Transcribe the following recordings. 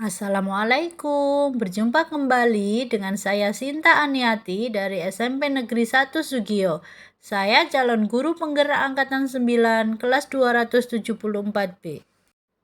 Assalamualaikum, berjumpa kembali dengan saya Sinta Aniati dari SMP Negeri 1 Sugio. Saya calon guru penggerak Angkatan 9 kelas 274B.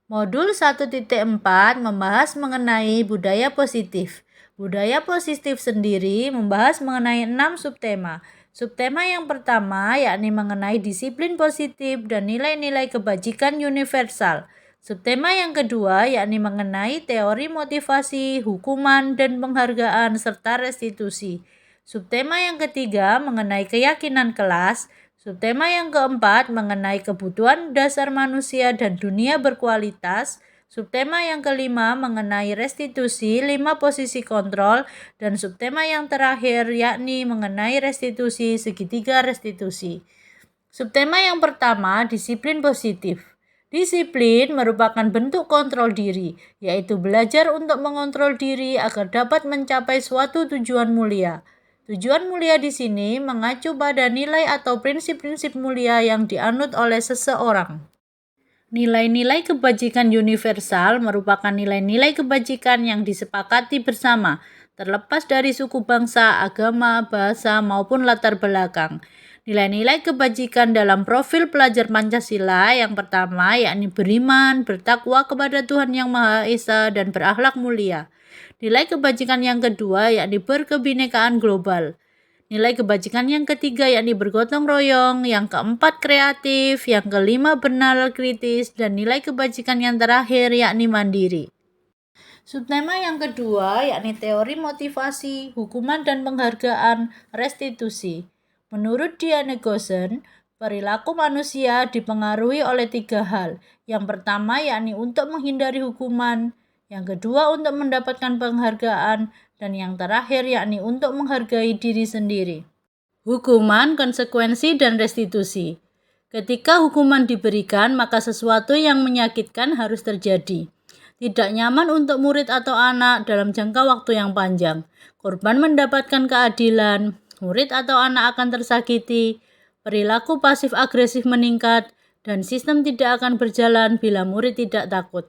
Modul 1.4 membahas mengenai budaya positif. Budaya positif sendiri membahas mengenai 6 subtema. Subtema yang pertama yakni mengenai disiplin positif dan nilai-nilai kebajikan universal. Subtema yang kedua yakni mengenai teori motivasi, hukuman, dan penghargaan serta restitusi. Subtema yang ketiga mengenai keyakinan kelas. Subtema yang keempat mengenai kebutuhan dasar manusia dan dunia berkualitas. Subtema yang kelima mengenai restitusi, 5 posisi kontrol, dan subtema yang terakhir yakni mengenai restitusi, segitiga restitusi. Subtema yang pertama, disiplin positif. Disiplin merupakan bentuk kontrol diri, yaitu belajar untuk mengontrol diri agar dapat mencapai suatu tujuan mulia. Tujuan mulia di sini mengacu pada nilai atau prinsip-prinsip mulia yang dianut oleh seseorang. Nilai-nilai kebajikan universal merupakan nilai-nilai kebajikan yang disepakati bersama, terlepas dari suku bangsa, agama, bahasa, maupun latar belakang. Nilai-nilai kebajikan dalam profil pelajar Pancasila yang pertama yakni beriman, bertakwa kepada Tuhan Yang Maha Esa, dan berakhlak mulia. Nilai kebajikan yang kedua yakni berkebinekaan global. Nilai kebajikan yang ketiga yakni bergotong royong, yang keempat kreatif, yang kelima benar kritis, dan nilai kebajikan yang terakhir yakni mandiri. Subtema yang kedua yakni teori motivasi, hukuman dan penghargaan, restitusi. Menurut Diane Goosen, perilaku manusia dipengaruhi oleh 3 hal. Yang pertama yakni untuk menghindari hukuman, yang kedua untuk mendapatkan penghargaan, dan yang terakhir yakni untuk menghargai diri sendiri. Hukuman, konsekuensi, dan restitusi. Ketika hukuman diberikan, maka sesuatu yang menyakitkan harus terjadi. Tidak nyaman untuk murid atau anak dalam jangka waktu yang panjang. Korban mendapatkan keadilan, murid atau anak akan tersakiti, perilaku pasif-agresif meningkat, dan sistem tidak akan berjalan bila murid tidak takut.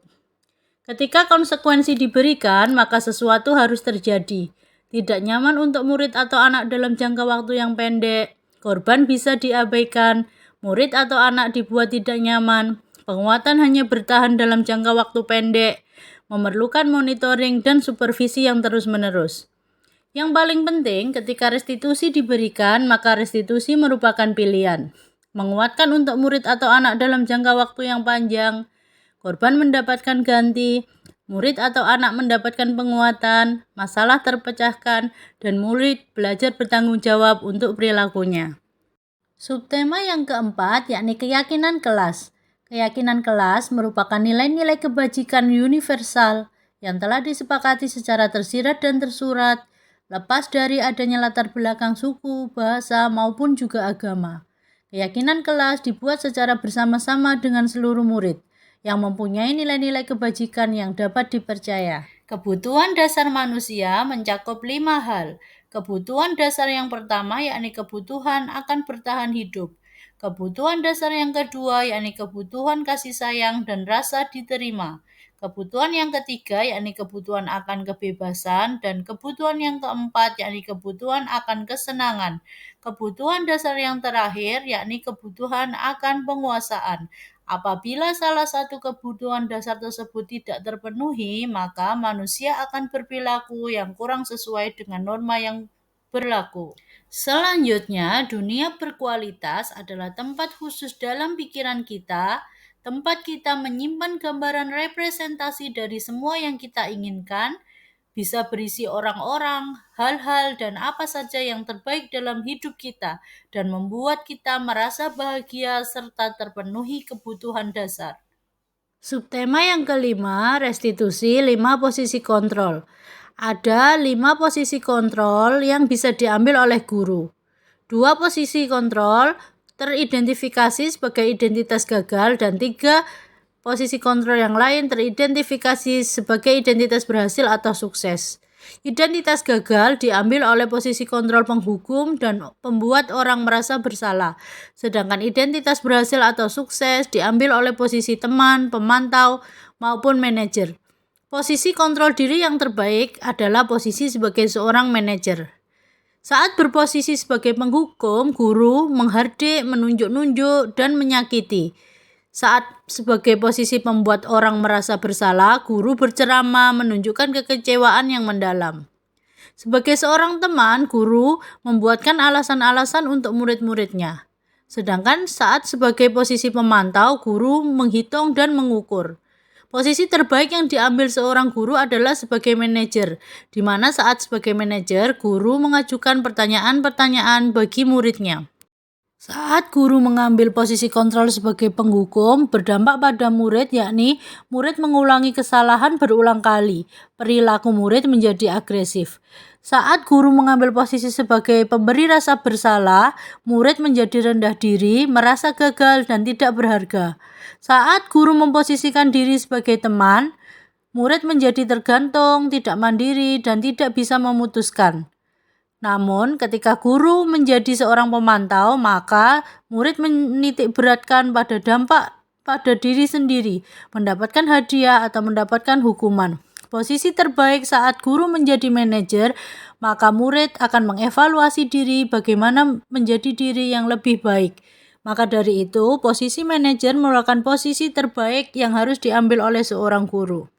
Ketika konsekuensi diberikan, maka sesuatu harus terjadi. Tidak nyaman untuk murid atau anak dalam jangka waktu yang pendek, korban bisa diabaikan, murid atau anak dibuat tidak nyaman, penguatan hanya bertahan dalam jangka waktu pendek, memerlukan monitoring dan supervisi yang terus-menerus. Yang paling penting, ketika restitusi diberikan, maka restitusi merupakan pilihan. Menguatkan untuk murid atau anak dalam jangka waktu yang panjang, korban mendapatkan ganti, murid atau anak mendapatkan penguatan, masalah terpecahkan, dan murid belajar bertanggung jawab untuk perilakunya. Subtema yang keempat yakni keyakinan kelas. Keyakinan kelas merupakan nilai-nilai kebajikan universal yang telah disepakati secara tersirat dan tersurat, lepas dari adanya latar belakang suku, bahasa, maupun juga agama. Keyakinan kelas dibuat secara bersama-sama dengan seluruh murid yang mempunyai nilai-nilai kebajikan yang dapat dipercaya. Kebutuhan dasar manusia mencakup 5 hal. Kebutuhan dasar yang pertama yakni kebutuhan akan bertahan hidup. Kebutuhan dasar yang kedua yakni kebutuhan kasih sayang dan rasa diterima. Kebutuhan yang ketiga yakni kebutuhan akan kebebasan, dan kebutuhan yang keempat yakni kebutuhan akan kesenangan. Kebutuhan dasar yang terakhir yakni kebutuhan akan penguasaan. Apabila salah satu kebutuhan dasar tersebut tidak terpenuhi, maka manusia akan berperilaku yang kurang sesuai dengan norma yang berlaku. Selanjutnya, dunia berkualitas adalah tempat khusus dalam pikiran kita, tempat kita menyimpan gambaran representasi dari semua yang kita inginkan, bisa berisi orang-orang, hal-hal, dan apa saja yang terbaik dalam hidup kita, dan membuat kita merasa bahagia serta terpenuhi kebutuhan dasar. Subtema yang kelima, restitusi 5 posisi kontrol. Ada 5 posisi kontrol yang bisa diambil oleh guru. 2 posisi kontrol teridentifikasi sebagai identitas gagal, dan 3 posisi kontrol yang lain teridentifikasi sebagai identitas berhasil atau sukses. Identitas gagal diambil oleh posisi kontrol penghukum dan pembuat orang merasa bersalah. Sedangkan identitas berhasil atau sukses diambil oleh posisi teman, pemantau, maupun manajer. Posisi kontrol diri yang terbaik adalah posisi sebagai seorang manajer. Saat berposisi sebagai penghukum, guru menghardik, menunjuk-nunjuk, dan menyakiti. Saat sebagai posisi pembuat orang merasa bersalah, guru berceramah, menunjukkan kekecewaan yang mendalam. Sebagai seorang teman, guru membuatkan alasan-alasan untuk murid-muridnya. Sedangkan saat sebagai posisi pemantau, guru menghitung dan mengukur. Posisi terbaik yang diambil seorang guru adalah sebagai manajer, di mana saat sebagai manajer, guru mengajukan pertanyaan-pertanyaan bagi muridnya. Saat guru mengambil posisi kontrol sebagai penghukum, berdampak pada murid, yakni murid mengulangi kesalahan berulang kali. Perilaku murid menjadi agresif. Saat guru mengambil posisi sebagai pemberi rasa bersalah, murid menjadi rendah diri, merasa gagal, dan tidak berharga. Saat guru memposisikan diri sebagai teman, murid menjadi tergantung, tidak mandiri, dan tidak bisa memutuskan. Namun, ketika guru menjadi seorang pemantau, maka murid menitik beratkan pada dampak pada diri sendiri, mendapatkan hadiah atau mendapatkan hukuman. Posisi terbaik saat guru menjadi manajer, maka murid akan mengevaluasi diri bagaimana menjadi diri yang lebih baik. Maka dari itu, posisi manajer merupakan posisi terbaik yang harus diambil oleh seorang guru.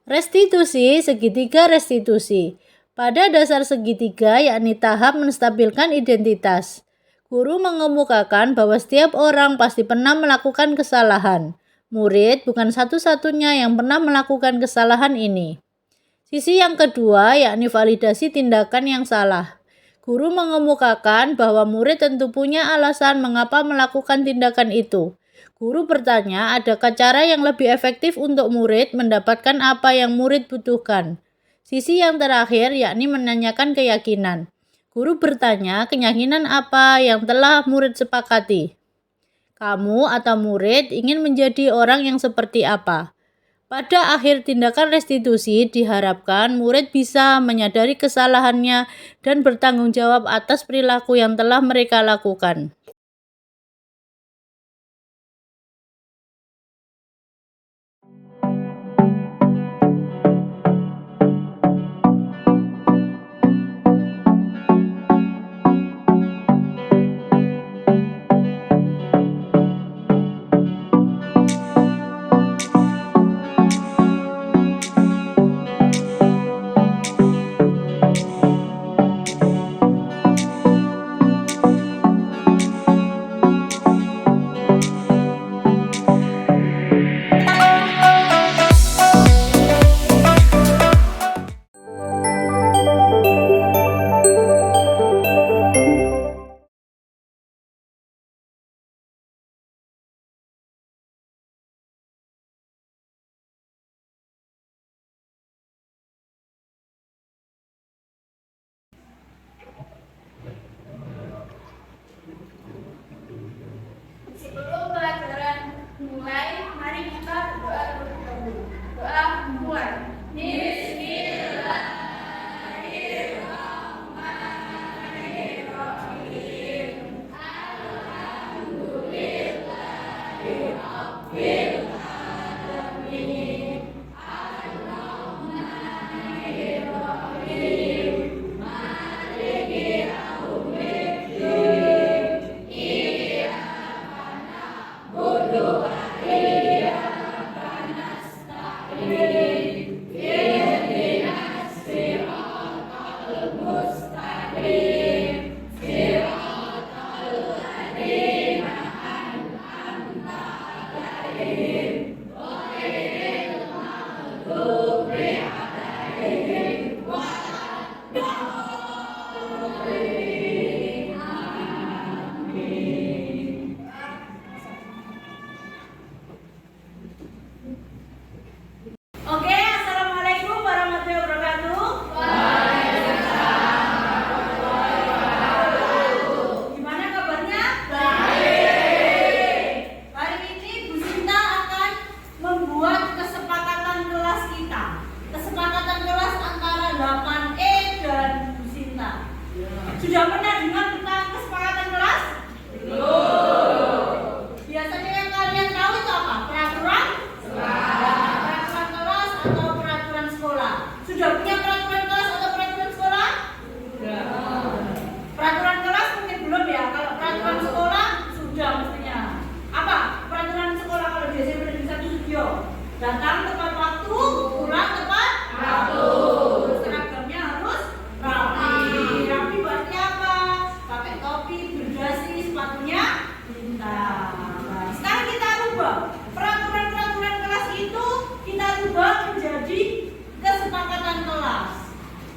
Restitusi, segitiga restitusi. Pada dasar segitiga, yakni tahap menstabilkan identitas. Guru mengemukakan bahwa setiap orang pasti pernah melakukan kesalahan. Murid bukan satu-satunya yang pernah melakukan kesalahan ini. Sisi yang kedua, yakni validasi tindakan yang salah. Guru mengemukakan bahwa murid tentu punya alasan mengapa melakukan tindakan itu. Guru bertanya, adakah cara yang lebih efektif untuk murid mendapatkan apa yang murid butuhkan? Sisi yang terakhir, yakni menanyakan keyakinan. Guru bertanya, keyakinan apa yang telah murid sepakati? Kamu atau murid ingin menjadi orang yang seperti apa? Pada akhir tindakan restitusi, diharapkan murid bisa menyadari kesalahannya dan bertanggung jawab atas perilaku yang telah mereka lakukan.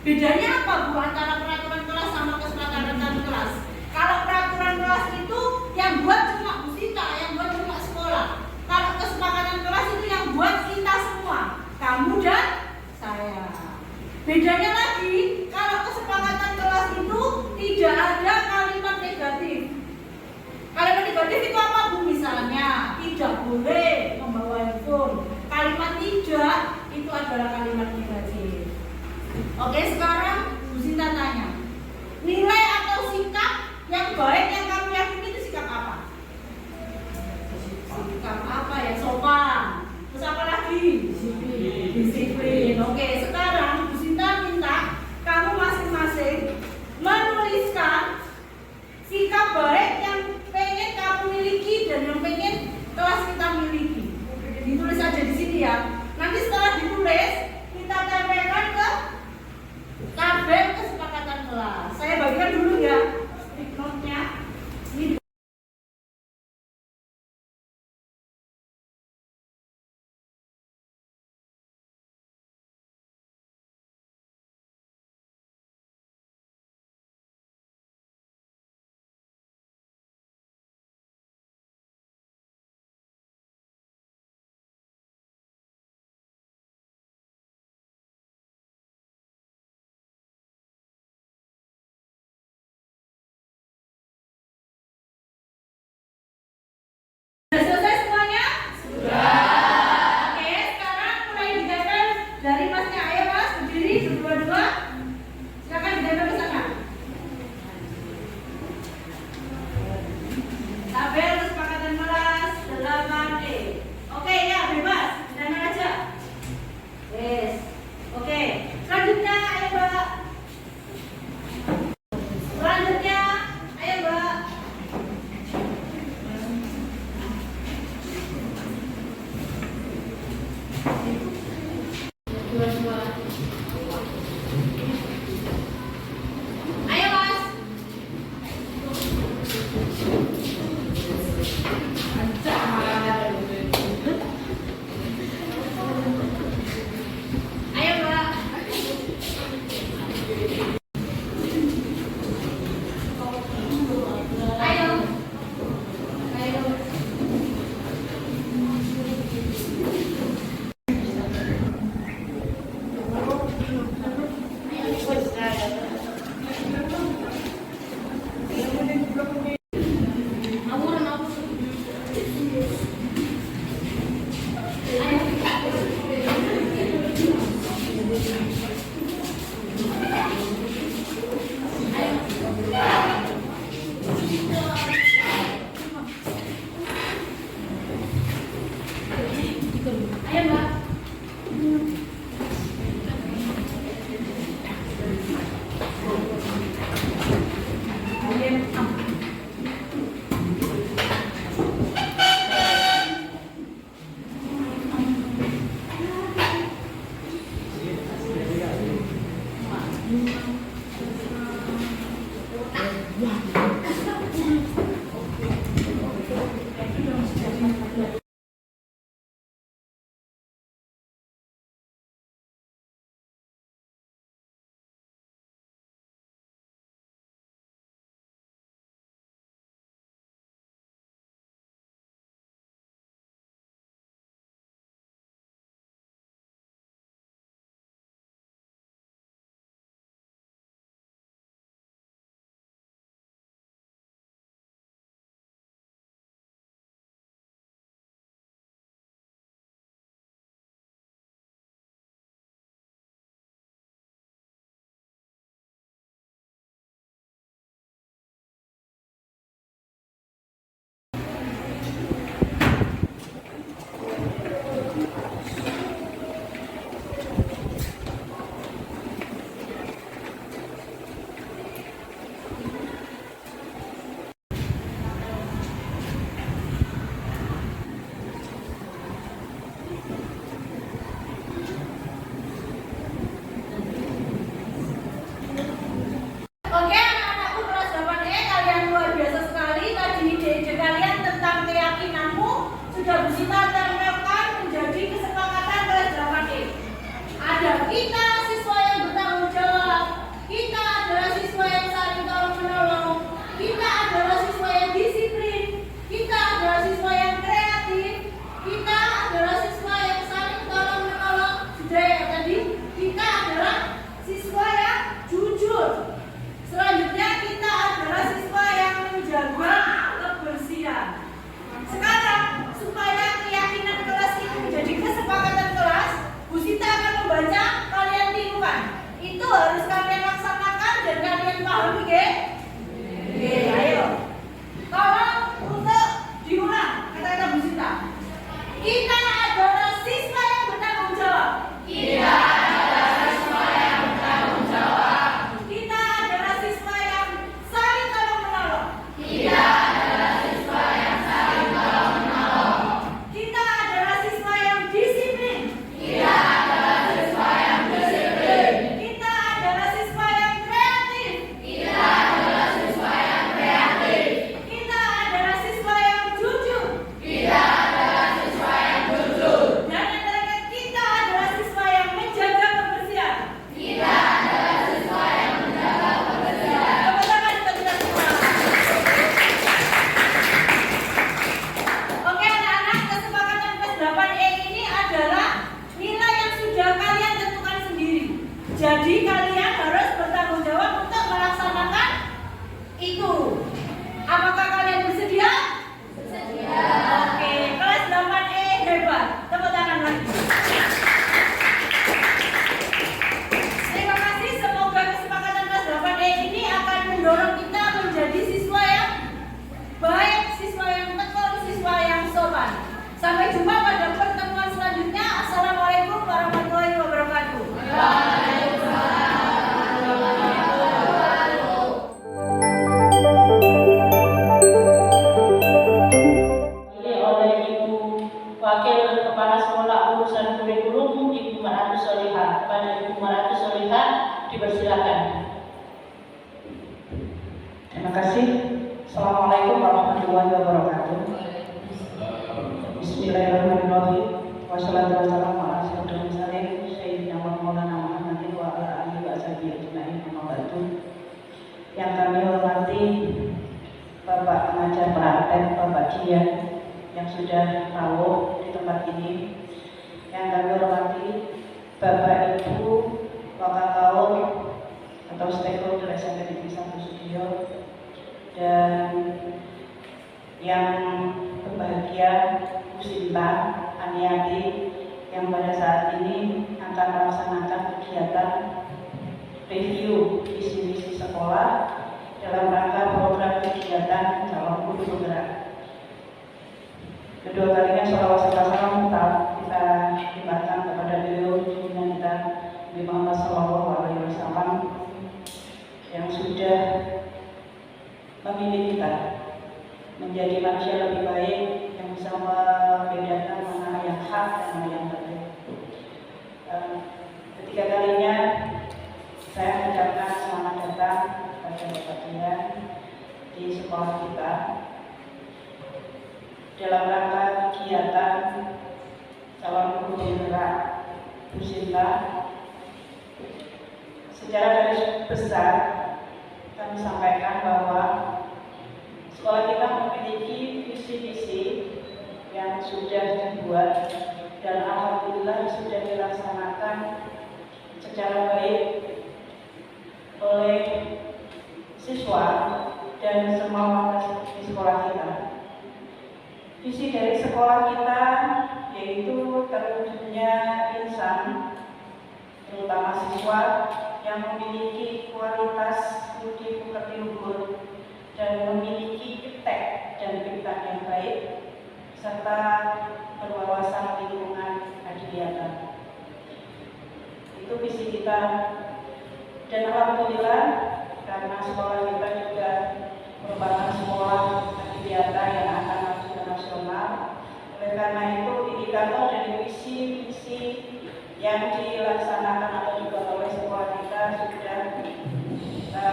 Bedanya apa Bu antara peraturan kelas sama kesepakatan kelas? Kalau peraturan kelas itu yang buat cuma Bu Sinta, yang buat cuma sekolah. Kalau kesepakatan kelas itu yang buat kita semua, kamu dan saya. Bedanya lagi, kalau kesepakatan kelas itu tidak ada kalimat negatif. Kalimat negatif itu apa Bu? Misalnya, tidak boleh membawa handphone. Kalimat tidak itu adalah kalimat negatif. Oke, sekarang Bu Sinta tanya, nilai atau sikap yang baik yang kamu yakini itu sikap apa? Sikap apa ya? Sopan. Terus apa lagi? Disiplin. Oke, sekarang Bu Sinta minta kamu masing-masing menuliskan sikap baik yang pengen kamu miliki dan yang pengen kelas kita miliki. Ditulis aja di sini ya. Nanti setelah ditulis kita tempelkan ke tabel kesepakatan kelas. Saya bagikan dulu ya stick note-nya. Ini sudah selesai semuanya? Sudah. Oke, sekarang mulai ditempel dari Masnya. Ayo Mas, berdiri berdua-dua. Silakan ditempel ke sana. Tabel kesepakatan kelas 8E. Oke ya, bebas. Ditempel aja. Yes. Oke. Selanjutnya, ayo Mbak. Selanjutnya, ayo Mbak. Ayo Mas. Ayo Mbak. Ayo. Ayo. Ayo Mbak. kita siswa yang bertanggung jawab, Kita adalah siswa yang bertanggung jawab. Kita adalah siswa yang saling tolong menolong. Kita adalah siswa yang disiplin. Kita adalah siswa yang kreatif. Kita adalah siswa yang jujur. Dan yang terakhir, kita adalah siswa yang menjaga kebersihan. Tepuk tangan untuk kita semua. Oke anak-anak, kesepakatan kelas 8E ini adalah nilai yang sudah kalian tentukan sendiri. Jadi kalian harus bertanggung jawab untuk melaksanakan itu. Apakah kalian bersedia? Oke, kelas 8E hebat. Tepuk tangan lagi. Terima kasih, semoga kesepakatan kelas 8E ini akan mendorong kita menjadi siswa yang baik, siswa yang tekun, siswa yang sopan. Sampai jumpa pada pertemuan selanjutnya. Assalamualaikum warahmatullahi wabarakatuh. Oleh Ibu Wakil Kepala Sekolah Urusan Kurikulum, Ibu Maratu Solihah. Kepada Ibu Maratu Solihah dipersilakan. Terima kasih. Assalamualaikum warahmatullahi wabarakatuh. Bismillahirrahmanirrahim. Wassalamualaikum warahmatullahi wabarakatuh. Sayyidina Maulana Muhammadin wa ala alihi wa sahbihi ajma'in. Yang kami hormati Bapak pengajar praktek, Bapak Dian yang sudah tahu di tempat ini. Yang kami hormati Bapak Ibu Wakakaul atau stakeholder SMP Negeri 1 Sugiyo, dan yang berbahagia Bu Sinta Aniati yang pada saat ini akan melaksanakan kegiatan review visi-misi sekolah dalam rangka program kegiatan calon guru penggerak. Kedua kalinya sholawat serta salam kita limpahkan kepada beliau junjungan kita Nabi Muhammad SAW yang sudah memilih kita menjadi manusia lebih baik yang bisa membedakan mana yang hak dan mana yang batil. Ketiga kalinya saya mengucapkan selamat datang kepada Bapak Dian di sekolah kita dalam rangka kegiatan calon guru penggerak Bu Sinta. Secara garis besar kami sampaikan bahwa sekolah kita memiliki visi-visi yang sudah dibuat dan alhamdulillah sudah dilaksanakan secara baik oleh siswa dan semua warga di sekolah kita. Visi dari sekolah kita yaitu terwujudnya insan, terutama siswa yang memiliki kualitas budi pekerti luhur dan memiliki iptek dan pikiran yang baik serta berwawasan lingkungan kegiatan. Itu visi kita, dan alhamdulillah karena sekolah kita juga merupakan sekolah kegiatan yang akan masuk ke nasional. Oleh karena itu indikator dari visi-visi yang dilaksanakan atau dibuat oleh sekolah kita sudah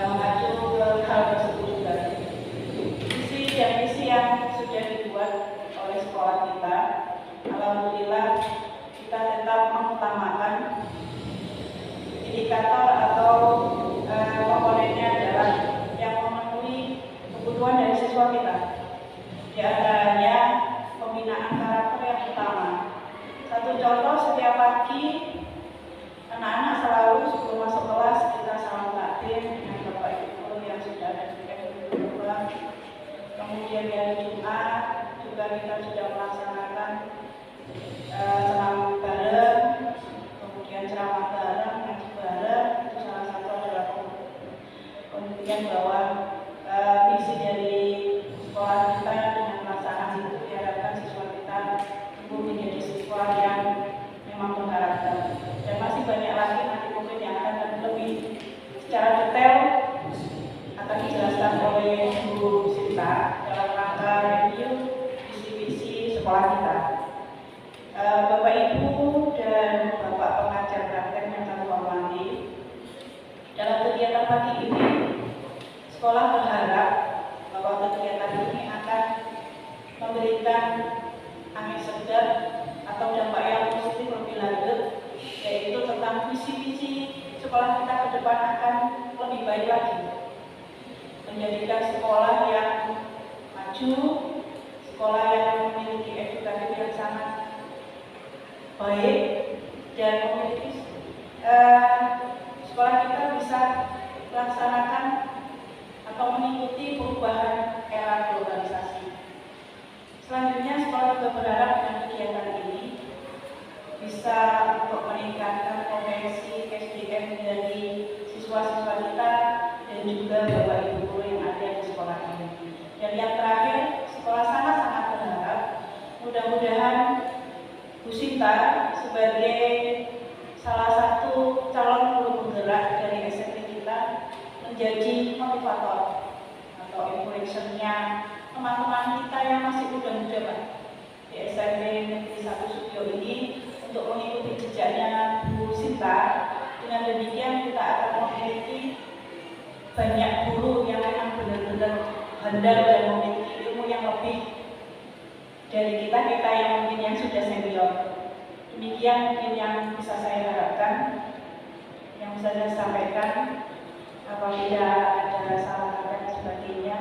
mengacu ke hal tersebut juga. Visi dan misi yang sudah dibuat oleh sekolah kita, alhamdulillah kita tetap mengutamakan indikator atau komponennya adalah yang memenuhi kebutuhan dari siswa kita. Di antaranya pembinaan karakter yang utama. Satu contoh, setiap pagi anak-anak selalu sebelum masuk kelas kita salam takdim dengan Bapak Ibu yang sudah ada di rumah. Kemudian di hari Jumat juga kita sudah melaksanakan ceramah bareng, kemudian ceramah bareng, ngaji bareng. Itu salah satu adalah pembuktian bahwa visi dari sekolah kita dengan pelaksanaan itu diharapkan siswa kita tumbuh menjadi sekolah kita. Bapak Ibu dan Bapak pengajar praktek yang kami hormati, dalam kegiatan pagi ini, sekolah berharap bahwa kegiatan ini akan memberikan angin segar atau dampak yang positif lebih lanjut, yaitu tentang visi-visi sekolah kita ke depan akan lebih baik lagi, menjadikan sekolah yang maju, sekolah yang memiliki edukasi yang sangat baik, dan memiliki sekolah kita bisa melaksanakan atau mengikuti perubahan era globalisasi. Selanjutnya, sekolah juga berharap dengan kegiatan ini bisa untuk meningkatkan kompetensi SDM dari siswa-siswa kita dan juga Bapak Ibu guru yang ada di sekolah ini. Dan yang terakhir, sekolah sangat-sangat berharap mudah-mudahan Bu Sinta sebagai salah satu calon guru penggerak dari SMP kita menjadi motivator atau influencer-nya teman-teman kita yang masih muda-muda Pak di SMP Negeri 1 Sugio ini untuk mengikuti jejaknya Bu Sinta. Dengan demikian kita akan memiliki banyak guru yang memang benar-benar handal dan memiliki ilmu yang lebih dari kita yang mungkin yang sudah senior. Demikian mungkin yang bisa saya harapkan, yang bisa saya sampaikan. Apabila ada salah kata dan sebagainya,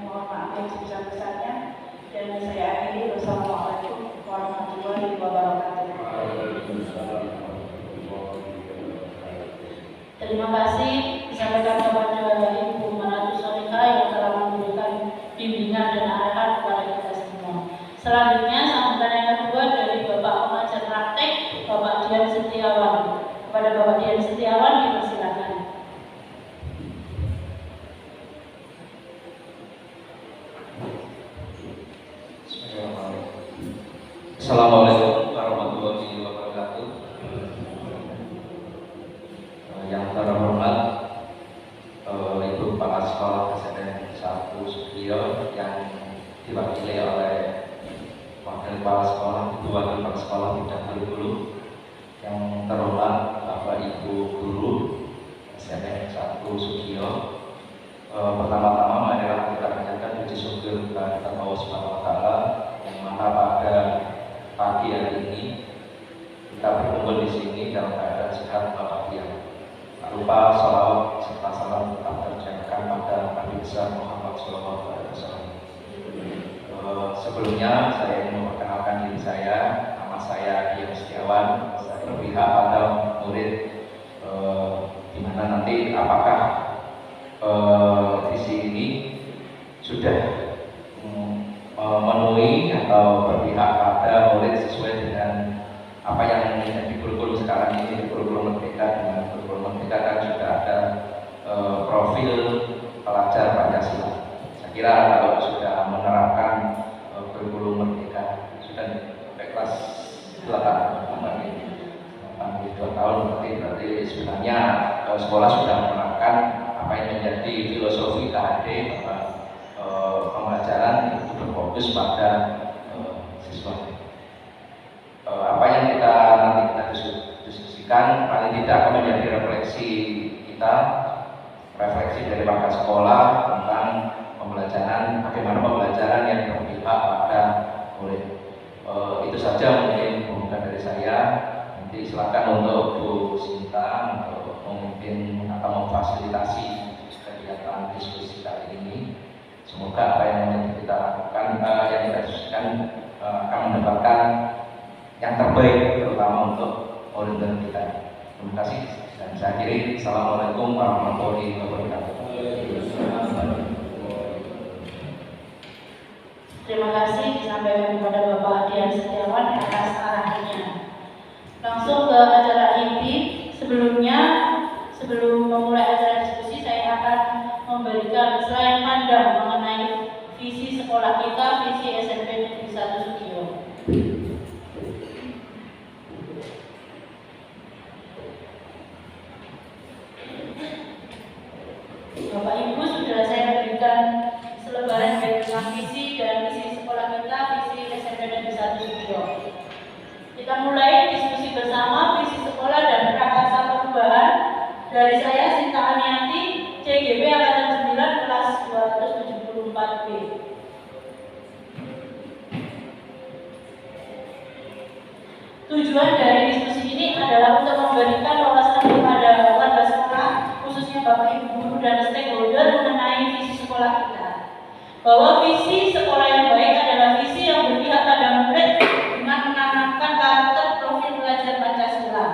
mohon maaf yang sebesar-besarnya. Dan saya akhiri, wassalamualaikum warahmatullahi wabarakatuh. Terima kasih disampaikan kepada Ibu Maratu Solika yang telah memberikan bimbingan dan arahan kepada kita semua. Selanjutnya, sambutan yang kedua dari Bapak pengajar praktek, Bapak Dian Setiawan. Kepada Bapak Dian Setiawan dipersilakan. Assalamualaikum warahmatullahi wabarakatuh. Yang terhormat Ibu Kepala Sekolah SMN 1 Sugio yang diwakili oleh Wakil Kepala Sekolah, Ibu Wakil Kepala Sekolah Bidang Kurikulum, yang terhormat Bapak Ibu Guru SMN 1 Sugio. Pertama-tama marilah kita panjatkan puji syukur kepada Allah Subhanahu wa Ta'ala yang mana pada pagi hari ini kita berkumpul di sini dalam keadaan sehat walafiat. Tak lupa sholawat serta salam tetap terjadikan pada Nabi besar Muhammad SAW. Sebelumnya saya ingin memperkenalkan diri saya. Nama saya Dian Setiawan. Saya berpihak pada murid di mana nanti apakah visi ini sudah memenuhi atau berpihak pada murid sesuai dengan apa yang menjadi kurikulum sekarang ini. Di kurikulum Merdeka, dengan kurikulum Merdeka kan sudah ada profil pelajar Pancasila. Saya kira kalau sudah menerapkan kurikulum Merdeka sudah sampai kelas 8 82 tahun berarti sebenarnya sekolah sudah menerapkan apa yang menjadi filosofi KHD bahwa pembelajaran itu berfokus pada siswa. Apa yang nanti kita diskusikan paling tidak akan menjadi refleksi kita, refleksi dari perangkat sekolah tentang pembelajaran, bagaimana pembelajaran yang berpihak pada murid. Itu saja mungkin pembukaan dari saya. Nanti silakan untuk Bu Sinta untuk memimpin atau memfasilitasi kegiatan diskusi kali ini. Semoga apa yang kita lakukan, yang kita diskusikan akan mendapatkan yang terbaik, terutama untuk murid kita. Terima kasih dan saya akhiri. Assalamualaikum warahmatullahi wabarakatuh. Terima kasih disampaikan kepada Bapak Dian Setiawan atas arahannya. Langsung ke acara inti. Sebelum memulai acara diskusi, saya akan memberikan slide pandang mengenai visi sekolah kita, visi SMP Negeri 1 Sugio. Bapak Ibu, sudah saya berikan selebaran baik tentang visi dan misi sekolah kita, visi SMP Negeri 1 Sugio. Kita mulai diskusi bersama visi sekolah dan prakarsa perubahan dari saya Sinta Aniati, CGB Angkatan 9 kelas 274B. Tujuan dari diskusi ini adalah untuk memberikan wawasan kepada warga sekolah, khususnya Bapak Ibu guru dan stakeholder mengenai visi sekolah kita. Bahwa visi sekolah yang baik adalah visi yang berpihak pada murid dengan menanamkan karakter profil pelajar Pancasila.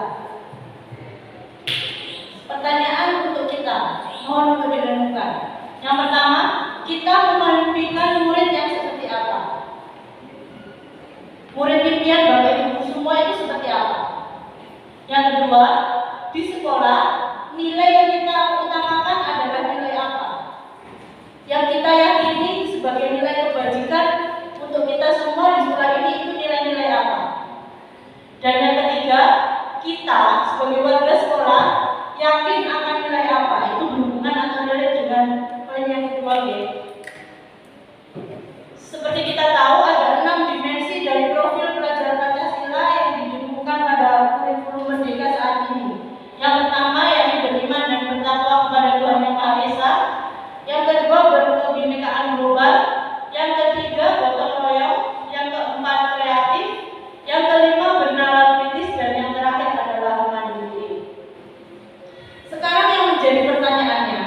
Pertanyaan untuk kita, mohon untuk direnungkan. Yang pertama, kita memimpikan murid yang seperti apa? Murid impian Bapak Ibu semua itu seperti apa? Yang kedua, di sekolah nilai yang kita utamakan adalah nilai apa? Yang kita yakini sebagai nilai kebajikan untuk kita semua di sekolah ini itu nilai-nilai apa? Dan yang ketiga, kita sebagai warga sekolah yakin akan nilai apa? Itu berhubungan atau relate dengan poin yang kedua, ya. Seperti kita tahu ada 6 dimensi dari profil pelajar Pancasila yang ditemukan pada kurikulum Merdeka saat ini. Yang pertama yakni beriman dan bertakwa kepada Tuhan Yang Maha Esa. Yang kedua berkebinekaan global. Yang ketiga gotong royong. Yang keempat kreatif. Yang kelima bernalar kritis dan yang terakhir adalah mandiri. Sekarang yang menjadi pertanyaannya,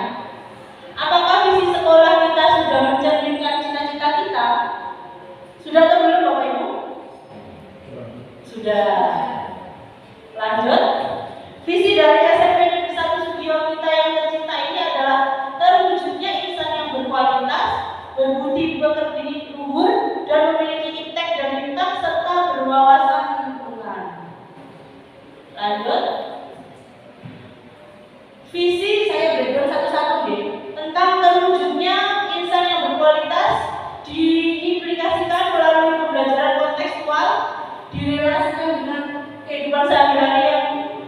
apakah visi sekolah kita sudah mencerminkan cita-cita kita? Sudah atau belum Bapak Ibu? Sudah. Lanjut. Visi dari SMP Negeri 1 Sugio kita yang tercinta ini adalah terwujudnya insan yang berkualitas, berbudi pekerti luhur, dan memiliki iptek dan bintang serta berwawasan lingkungan. Lanjut. Visi saya breakdown satu-satu deh. Tentang terwujudnya insan yang berkualitas diimplikasikan melalui pembelajaran kontekstual, direlasikan dengan kehidupan sehari-hari yang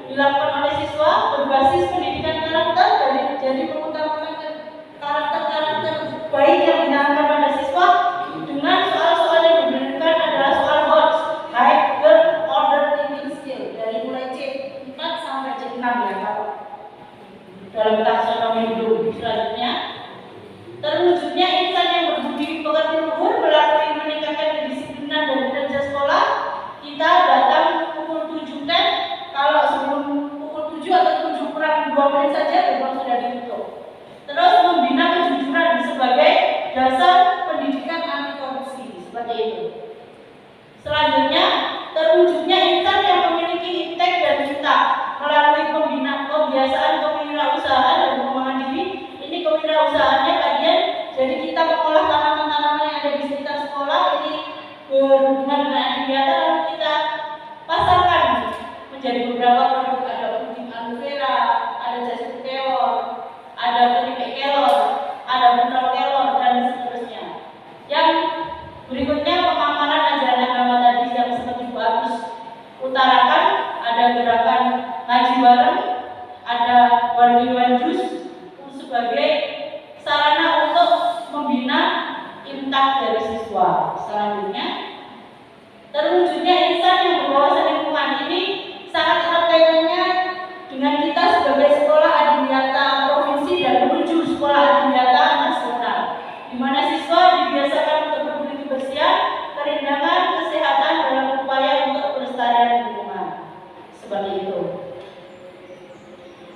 dilakukan oleh siswa, berbasis pendidikan karakter dan jadi mengutamakan karakter-karakter baik yang ditanamkan pada siswa dengan soal-soal yang diberikan adalah soal HOTS, High Girl Order Thinking Skill, dari mulai C4 sampai C6 ya Pak. Dalam taksonomi dulu. Selanjutnya, terwujudnya insan yang berbudi pekerti luhur melalui meningkatkan kedisiplinan dan kinerja sekolah. Kita datang pukul 7.10. Kalau sebelum pukul 7 atau 7 kurang 2 menit saja gerbang sudah ditutup. Terus membina kejujuran sebagai dasar pendidikan anti korupsi, seperti itu. Selanjutnya, terwujudnya insan yang memiliki iptek dan cinta melalui pembinaan kebiasaan kewirausahaan dan pengembangan diri. Ini kewirausahaannya kajian, jadi kita mengolah tanaman-tanaman yang ada di sekitar sekolah ini berhubungan dengan kegiatan, lalu kita pasarkan menjadi beberapa produk. Ada puding aloe vera, ada jasmine kelor, ada keripik kelor, ada buntel kelor, dan seterusnya. Yang berikutnya pemaparan ajaran agama tadi yang seperti Bu Agus utarakan, ada gerakan ngaji bareng, ada one jus sebagai sarana untuk membina imtak dari siswa. Selanjutnya, terwujudnya insan yang berwawasan lingkungan ini sangat erat kaitannya dengan kita sebagai sekolah adiwiyata provinsi dan menuju sekolah adiwiyata nasional, di mana siswa dibiasakan untuk berbudi kebersihan, kerindangan, kesehatan dalam upaya untuk pelestarian lingkungan. Seperti itu.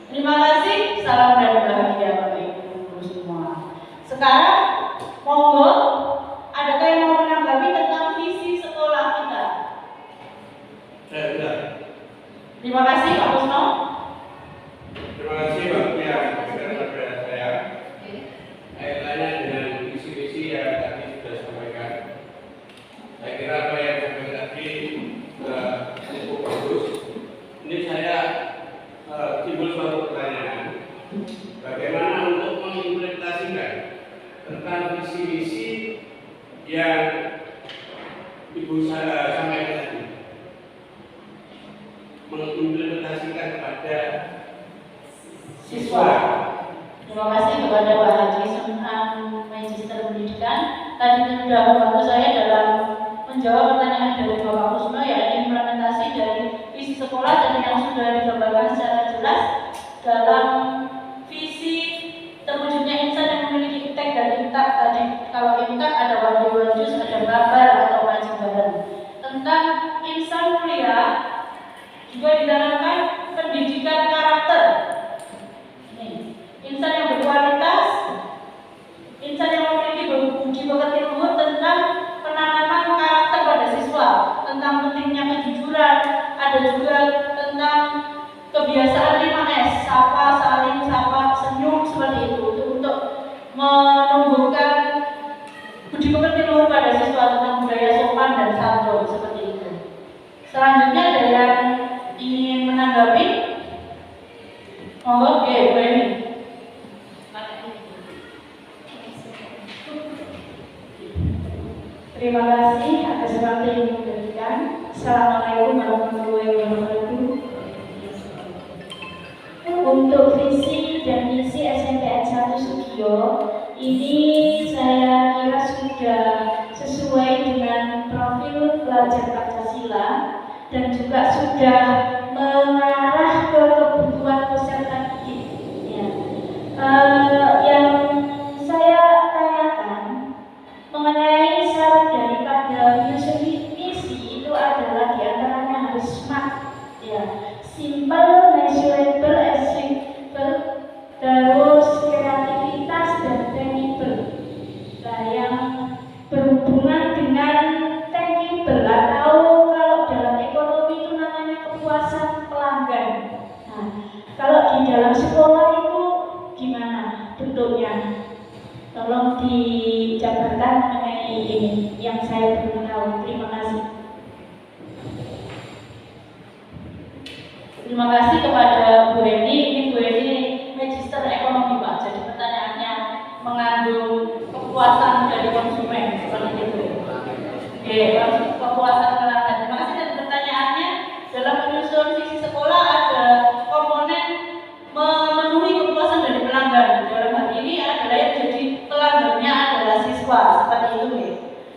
Terima kasih, salam dan bahagia Bapak Ibu guru semua. Sekarang, monggo, adakah yang mau menanggapi tentang visi sekolah kita? Saya sudah. Terima kasih Pak Kusno. Terima kasih waktu yang diberikan kepada saya. Kaitannya dengan visi-visi yang tadi sudah sampaikan. Saya kira apa yang sampai tadi cukup bagus. Ini saya timbul suatu pertanyaan. Bagaimana untuk mengimplementasikan tentang visi-visi yang Ibu sampaikan tadi? Mengimplementasikan kepada Siswa. Terima kasih kepada Pak Haji Magister Pendidikan. Tadi sudah membantu saya dalam menjawab pertanyaan dari sudah digambarkan secara jelas dalam visi terwujudnya insan yang memiliki impact dan impact tadi. Kalau impact ada wajus, ada babar atau wajib bareng. Tentang insan mulia juga ditanamkan pendidikan karakter. Insan yang berkualitas, insan yang memiliki budi pekerti luhur tentang penanaman karakter pada siswa, tentang pentingnya kejujuran, ada juga tentang kebiasaan 5S, sapa, saling sapa, senyum seperti itu untuk menumbuhkan budi pekerti luhur pada siswa tentang budaya sopan dan santun seperti itu. Selanjutnya ada yang ingin menanggapi? Oke, Bu Eni. Terima kasih atas waktu yang diberikan. Assalamualaikum warahmatullahi wabarakatuh. Untuk visi dan misi SMPN 1 Sugio ini saya kira sudah sesuai dengan profil pelajar Pancasila dan juga sudah mengarah ke kebutuhan peserta didik. Yang saya tanyakan mengenai syarat daripada menyusun misi itu adalah diantaranya harus smart, simple, measurable, achievable, terus kreativitas dan tangible. Nah, yang berhubungan dengan tangible atau kalau dalam ekonomi itu namanya kepuasan pelanggan. Nah, kalau di dalam sekolah itu gimana bentuknya? Tolong dijabarkan mengenai ini yang saya belum tahu. Terima kasih. Terima kasih kepada Bu Eni. Ini Bu Eni Magister Ekonomi, Pak. Jadi pertanyaannya mengandung kepuasan dari konsumen seperti itu. Oke, kepuasan pelanggan. Terima kasih dan pertanyaannya dalam menyusun visi sekolah ada komponen memenuhi kepuasan dari pelanggan. Dalam hal ini adalah yang jadi pelanggannya adalah siswa seperti itu ya.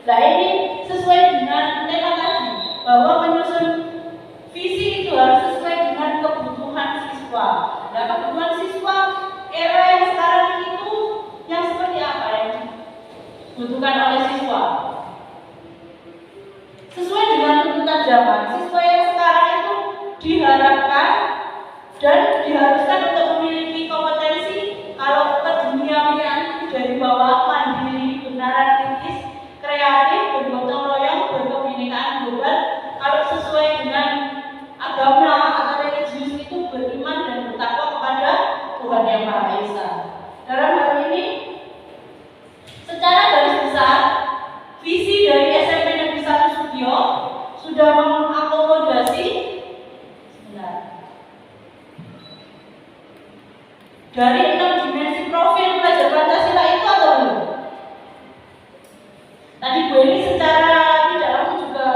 Nah ini sesuai dengan tema tadi bahwa menyusun visi itu harus sesuai dengan kebutuhan siswa. Nah kebutuhan siswa era yang sekarang itu yang seperti apa yang dibutuhkan oleh siswa? Sesuai dengan tuntutan zaman, siswa yang sekarang itu diharapkan dan diharuskan untuk memiliki kompetensi kalau keduniawian dari bawah, mandiri, kebenaran kritis, kreatif, bergotong royong, berkebinekaan global. Kalau sesuai dengan agama atau religius itu beriman dan bertakwa kepada Tuhan Yang Maha Esa. Dalam hal ini, secara garis besar, visi dari SMP Negeri 1 Sugio sudah mengakomodasi dari 6 dimensi profil pelajar Pancasila itu atau belum? Tadi Bu Eni secara tidak langsung juga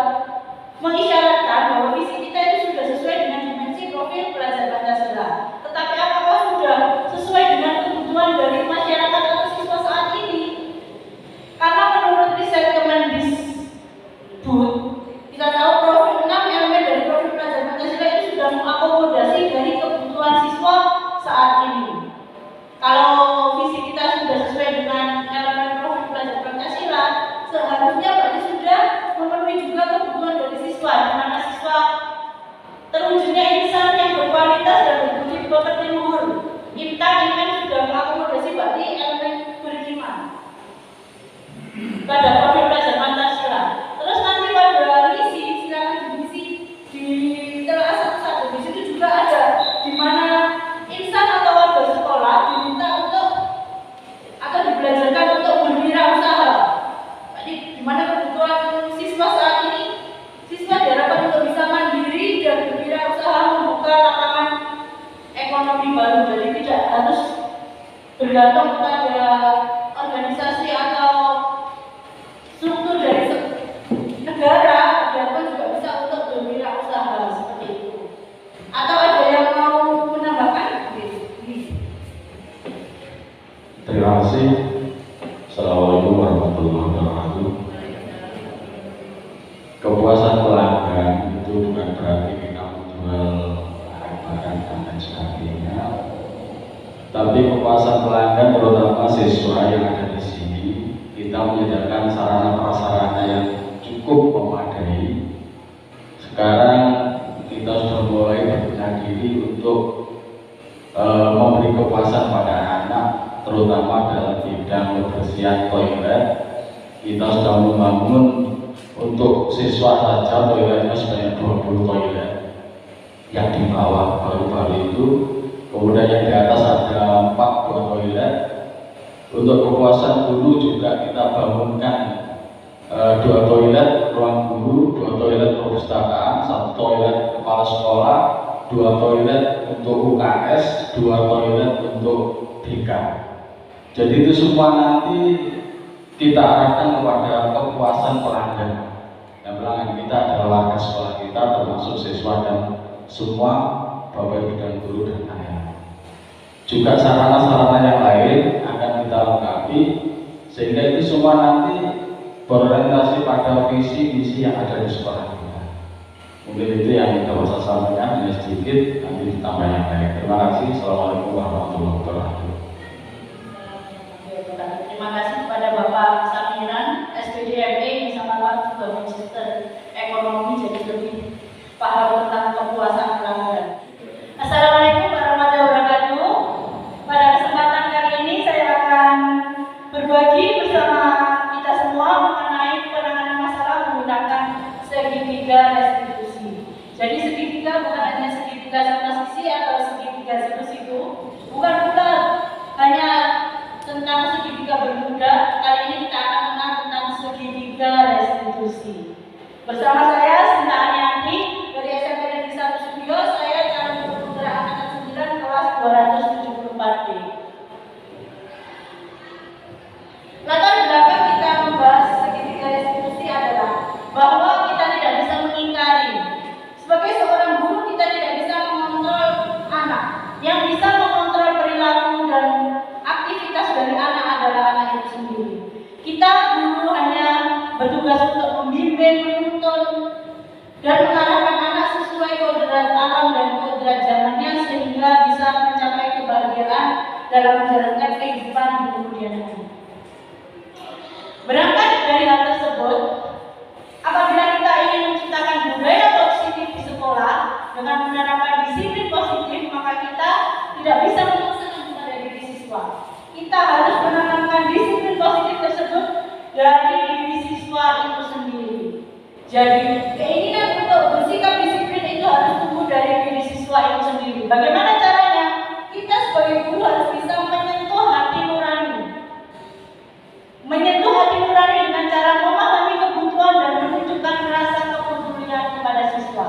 mengisyaratkan bahwa visi kita itu sudah sesuai dengan dimensi profil pelajar Pancasila. Tetapi apakah sudah sesuai dengan kebutuhan dari masyarakat atau siswa saat ini? Karena menurut riset Kemendikbud, kita tahu profil 6 elemen dari profil pelajar Pancasila itu sudah mengakomodasi dari kebutuhan siswa saat ini. Kalau visi kita sudah sesuai dengan elemen profil pelajar Pancasila, seharusnya berarti sudah memenuhi juga kebutuhan dari siswa, di mana siswa terwujudnya insan yang berkualitas dan berbudi pekerti luhur. Intan ini kan sudah mengakomodasi berarti elemen beriman pada profil pelajar Pancasila. Terus nanti pada misi, silakan ditelaah satu-satu. Di situ juga ada di mana insan atau warga sekolah diminta untuk atau dibelajarkan untuk berwirausaha. Jadi di mana kebutuhan siswa saat ini, siswa diharapkan untuk bisa mandiri dan berwirausaha, membuka lapangan ekonomi baru. Jadi tidak harus bergantung kepada organisasi atau struktur dari negara, diharapkan juga bisa untuk berwirausaha seperti itu. Atau ada yang mau menambahkan? Terima kasih. Assalamualaikum warahmatullahi wabarakatuh. Kepuasan pelanggan itu bukan berarti kita menjual harga Tapi kepuasan pelanggan terutama siswa yang ada di sini, kita menyediakan sarana prasarana yang cukup memadai. Sekarang kita sudah mulai berbenah diri untuk memberi kepuasan pada anak, terutama dalam bidang kebersihan toilet. Kita sudah membangun untuk siswa saja toiletnya sebanyak 20 toilet yang di bawah baru-baru itu. Kemudian yang di atas ada 4 buah toilet. Untuk kepuasan guru juga kita bangunkan 2 toilet ruang guru, 2 toilet perpustakaan, 1 toilet kepala sekolah, 2 toilet untuk UKS, 2 toilet untuk BK. Jadi itu semua nanti kita arahkan kepada kepuasan pelanggan. Dan pelanggan kita adalah warga sekolah kita, termasuk siswa dan semua Bapak Ibu dan guru dan anak. Juga sarana-sarana yang lain akan kita lengkapi sehingga itu semua nanti berorientasi pada visi misi yang ada di sekolah kita. Mungkin itu yang kita bisa sampaikan, hanya sedikit, nanti ditambah yang lain. Terima kasih. Assalamualaikum warahmatullahi wabarakatuh. Terima kasih kepada Bapak Samiran, SPDME bersama Pak juga Magister Ekonomi, jadi lebih paham tentang kepuasan pelanggan. Assalamualaikum warahmatullahi wabarakatuh. Pada kesempatan kali ini saya akan berbagi bersama kita semua mengenai penanganan masalah menggunakan segitiga restitusi. Jadi segitiga bukan hanya segitiga sama sisi atau segitiga situ-situ, bukan pula hanya tentang segitiga bermuda. Kali ini kita akan mengenal tentang segitiga restitusi. Bersama saya Sinta Anianti dari SMP Negeri 1 Sugiyo, saya calon guru penggerak angkatan 9 kelas 274D. Latar belakang kita membahas segitiga restitusi adalah bahwa kita tidak bisa mengingkari. Sebagai seorang guru kita tidak bisa mengontrol anak. Yang bisa mengontrol perilaku dan aktivitas dari anak adalah anak itu sendiri. Kita guru hanya bertugas untuk membimbing, menuntun, dan mengarahkan anak sesuai kodrat alam dan kodrat zamannya sehingga bisa mencapai kebahagiaan dalam menjalankan kehidupan di kemudian hari. Berangkat dari hal tersebut, apabila kita ingin menciptakan budaya positif di sekolah dengan menerapkan disiplin positif, maka kita tidak bisa memaksakan kepada diri siswa. Kita harus menanamkan disiplin positif tersebut dari diri siswa itu sendiri. Jadi keinginan untuk bersikap disiplin itu harus tumbuh dari diri siswa itu sendiri. Bagaimana caranya? Kita sebagai guru harus bisa menyentuh hati nurani. Menyentuh hati nurani dengan cara memahami kebutuhan dan menunjukkan rasa kepedulian kepada siswa.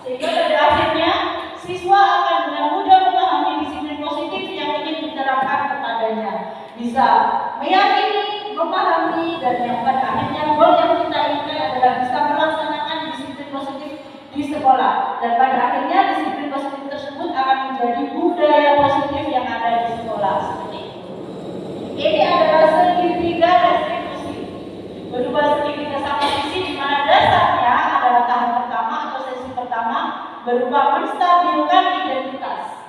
Sehingga pada akhirnya siswa akan dengan mudah memahami disiplin positif yang ingin diterapkan kepadanya. Bisa meyakini, memahami, dan yang pada akhirnya goal yang kita inginkan adalah bisa melaksanakan disiplin positif di sekolah. Dan pada akhirnya disiplin positif tersebut akan menjadi budaya positif yang ada di sekolah. Seperti itu. Ini adalah segitiga restitusi. Berupa segitiga sama sisi di mana dasarnya adalah tahap pertama atau sesi pertama berupa menstabilkan identitas.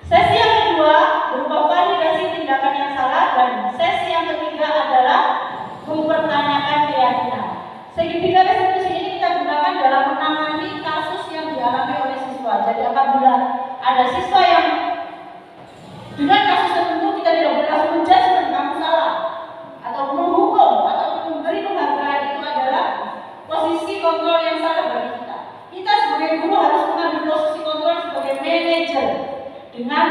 Sesi yang kedua berupa validasi tindakan yang salah, dan sesi yang ketiga adalah mempertanyakan keyakinan. Segitiga restitusi ini kita gunakan dalam menangani kasus yang dialami oleh siswa. Jadi apabila ada siswa yang dengan kasus tertentu, kita tidak boleh langsung menjudgment kamu salah atau menghukum atau memberi penghargaan. Itu adalah posisi kontrol yang salah bagi kita. Kita sebagai guru harus mengambil posisi kontrol sebagai manajer dengan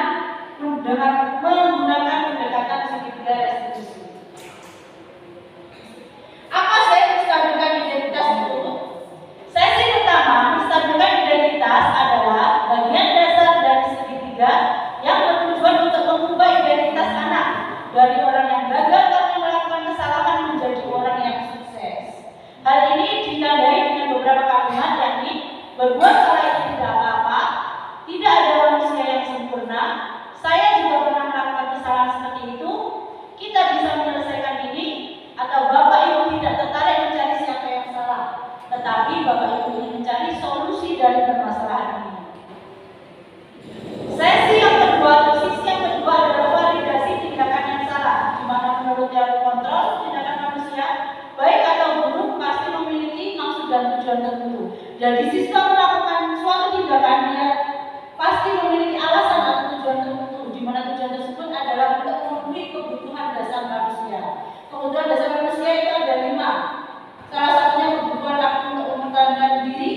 menggunakan pendekatan segitiga restitusi. Apa saya menstabilkan identitas itu? Sesi pertama, menstabilkan identitas adalah bagian dasar dari segitiga yang bertujuan untuk mengubah identitas anak dari orang yang gagal karena melakukan kesalahan menjadi orang yang sukses. Hal ini ditandai dengan beberapa kalimat, yakni berbuat salah itu tidak apa-apa, tidak ada manusia yang sempurna, saya juga pernah melakukan kesalahan seperti itu, kita bisa menyelesaikan ini, atau Bapak Ibu tidak tertarik mencari siapa yang salah, tetapi Bapak Ibu ingin mencari solusi dari permasalahan ini. Sesi yang kedua atau sisi yang kedua adalah dan tujuan tertentu. Jadi siswa melakukan suatu tindakan dia pasti memiliki alasan atau tujuan tertentu, di mana tujuan tersebut adalah untuk memenuhi kebutuhan dasar manusia. Kebutuhan dasar manusia itu ada 5. Salah satunya kebutuhan untuk mempertahankan diri,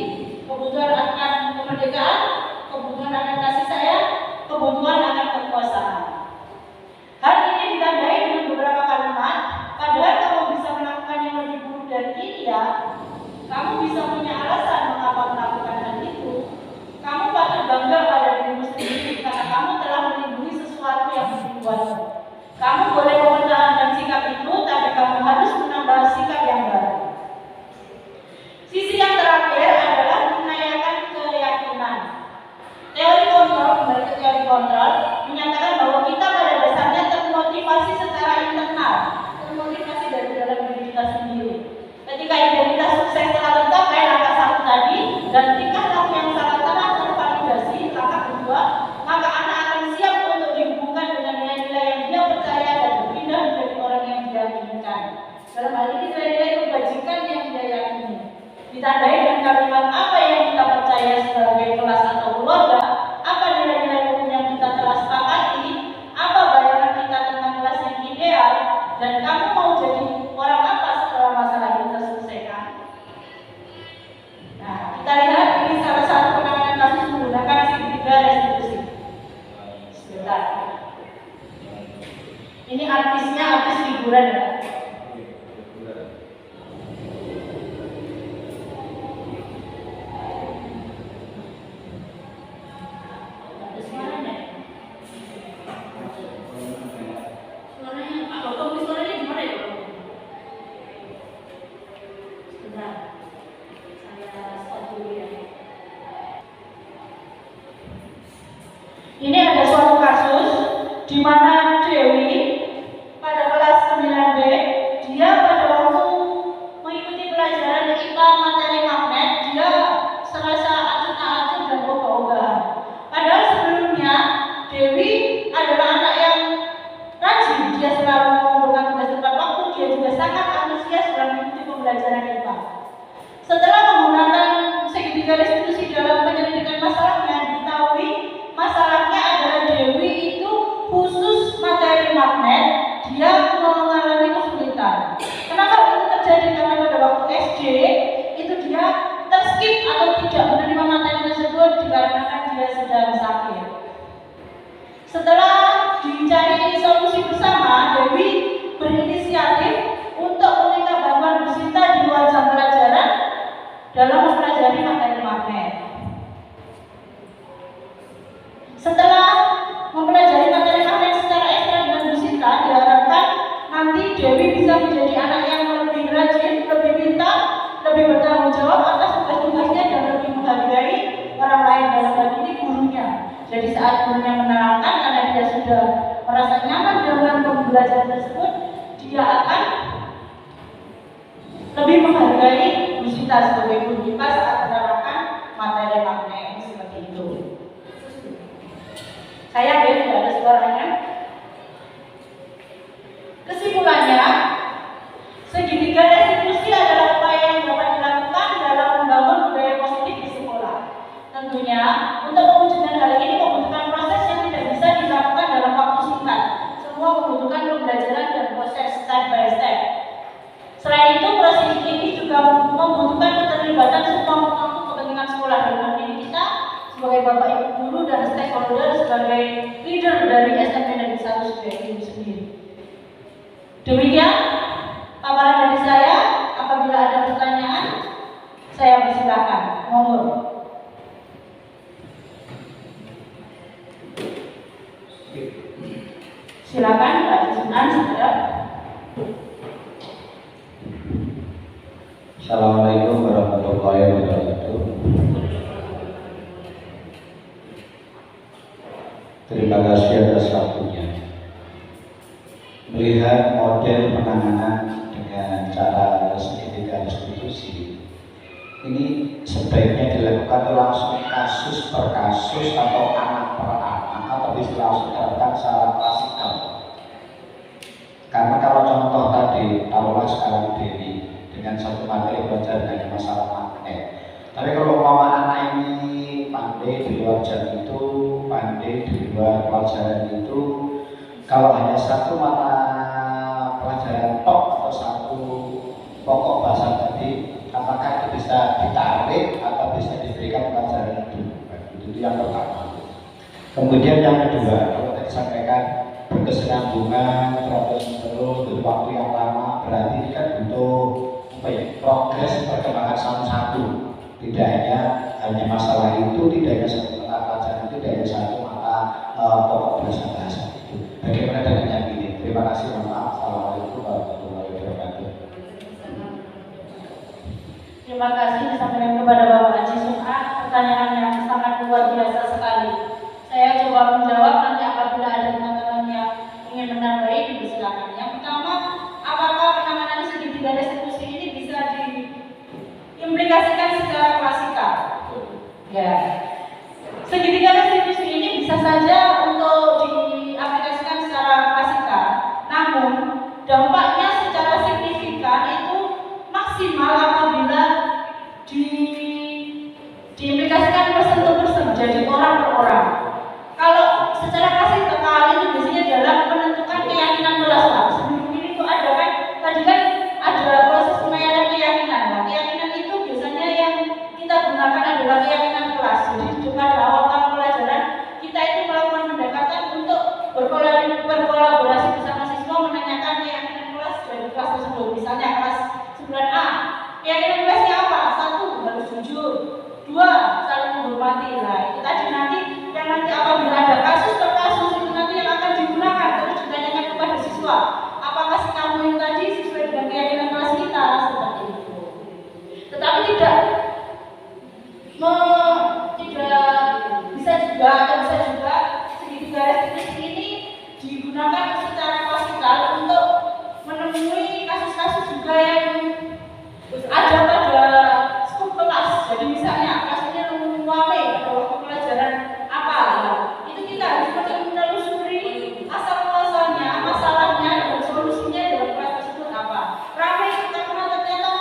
kebutuhan akan kemerdekaan, kebutuhan akan kasih sayang, kebutuhan akan kekuasaan. Hal ini ditandai dengan beberapa kalimat. Padahal kamu bisa melakukan yang lebih buruk dari ini ya. Kamu bisa punya alasan mengapa melakukan hal itu. Kamu patut bangga pada dirimu sendiri karena kamu telah melindungi sesuatu yang membuatmu. Kamu boleh mempertahankan sikap itu, tapi kamu harus menambah sikap yang baru. Sisi yang terakhir adalah menanyakan keyakinan. Teori kontrol, kembali ke teori kontrol, menyatakan bahwa kita pada dasarnya termotivasi secara internal, termotivasi dari dalam diri kita sendiri. Ketika identitas sukses telah tercapai, langkah 1 tadi, dan tingkah laku yang sangat telah tervalidasi, langkah 2, maka anak akan siap untuk dihubungkan dengan nilai-nilai yang dia percaya dan berpindah menjadi orang yang dia inginkan. Dalam hal ini nilai-nilai kebajikan yang dia yakini. Ditandai dengan kalimat apa yang kita percaya sebagai kelas atau keluarga, apa nilai-nilai umum yang kita telah sepakati, apa bayangan kita tentang kelas yang ideal, dan kamu mau jadi orang apa setelah masalah ini terselesaikan. Nah, kita lihat ini salah satu penanganan kasus menggunakan segitiga restitusi. Sebentar. Ini artisnya artis figuran ya. Ini ada suatu kasus di mana Dewi pada kelas 9B, dia pada waktu mengikuti pelajaran IPA materi magnet, dia serasa acun-acun dan ogah-ogahan. Padahal sebelumnya Dewi adalah anak yang rajin, dia selalu mengumpulkan tugas tepat waktu, dia juga sangat antusias dalam mengikuti pembelajaran IPA. Setelah menggunakan segitiga restitusi dalam penyelidikan masalahnya, diketahui masalahnya adalah Dewi itu khusus materi magnet, dia mengalami kesulitan. Kenapa itu terjadi? Karena pada waktu SD itu dia terskip atau tidak menerima materi tersebut dikarenakan dia sedang sakit. Setelah dicari solusi bersama, Dewi berinisiatif untuk meminta bantuan Bu Sinta di luar jam pelajaran dalam mempelajari materi magnet. Setelah mempelajari materi magnet secara ekstra dengan Bu Sinta, diharapkan nanti Dewi bisa menjadi anak yang lebih rajin, lebih pintar, lebih bertanggung jawab atas tugas-tugasnya dan lebih menghargai orang lain, dalam hal ini gurunya. Jadi saat gurunya menerangkan, karena dia sudah merasa nyaman dengan pembelajaran tersebut, dia akan lebih menghargai Bu Sinta sebagai guru IPA saat menerangkan materi magnet seperti itu. Saya tidak ada suaranya. Kesimpulannya, segitiga restitusi adalah upaya yang dapat dilakukan dalam membangun budaya positif di sekolah. Tentunya, untuk mewujudkan hal ini membutuhkan proses yang tidak bisa dilakukan dalam waktu singkat. Semua membutuhkan pembelajaran dan proses step by step. Selain itu, proses ini juga membutuhkan keterlibatan semua pemangku kepentingan sekolah, dalam hal ini kita sebagai Bapak Ibu guru dan stakeholder sebagai leader dari SMP Negeri 1 Sugiyo itu sendiri. Demikian paparan dari saya. Apabila ada pertanyaan, saya persilakan. Monggo. Silakan Pak Sunan segera. Assalamualaikum warahmatullahi wabarakatuh. Terima kasih atas waktunya. Melihat model penanganan dengan cara segitiga restitusi, ini sebaiknya dilakukan langsung kasus per kasus atau anak per anak, atau bisa langsung dilakukan secara klasikal. Karena kalau contoh tadi, taruhlah sekarang Dewi dengan satu materi pelajaran hanya masalah dua pelajaran itu kalau hanya satu mata pelajaran tok atau satu pokok bahasa tadi, apakah itu bisa ditarik atau bisa diberikan pelajaran itu yang pertama. Kemudian yang kedua, kalau tadi sampaikan berkesinambungan terus butuh waktu yang lama, berarti ini kan butuh progres perkembangan satu-satu. Tidak hanya masalah itu, tidak hanya satu mata pelajaran, tidak hanya satu mata pokok bahasa itu. Bagaimana dengan yang ini? Terima kasih, maaf. Assalamualaikum warahmatullahi wabarakatuh. Terima kasih disampaikan kepada Bapak Haji Sun'ah, pertanyaan yang sangat luar biasa sekali. Saya coba menjawab, nanti apabila ada teman-teman yang ingin menambahi dipersilakan. Yang pertama, apakah penanganan segitiga restitusi ini bisa diimplikasikan secara klasikal? Ya, segitiga restitusi ini bisa saja untuk diaplikasikan secara klasikal. Namun dampaknya secara signifikan itu maksimal apabila diimplikasikan person-to-person, jadi orang per orang. Kalau secara klasikal itu biasanya dalam menentukan keyakinan kelas. Sebelum ini itu ada kan, tadi kan ada proses pembayaran keyakinan. Nah, keyakinan itu biasanya yang kita gunakan adalah keyakinan kelas. Jadi pada awal tahun pelajaran kita itu melakukan pendekatan untuk berkolaborasi bersama siswa menanyakan keyakinan kelas dari kelas tersebut. Misalnya kelas 9A, keyakinan kelasnya apa? 1, harus jujur. 2, saling menghormati. Nah, itu tadi nanti yang nanti apabila ada kasus per kasus itu nanti yang akan digunakan terus ditanyakan kepada siswa. Apakah si kamu yang tadi sesuai dengan keyakinan kelas kita? Seperti itu. Tetapi tidak bisa juga segitiga restitusi ini digunakan secara klasikal untuk menemui kasus-kasus juga yang ada pada skup kelas. Jadi misalnya kasusnya rame pada waktu pelajaran apa, itu kita harus menelusuri asal muasalnya, masalahnya dan solusinya dalam kelas tersebut apa. Rame karena ternyata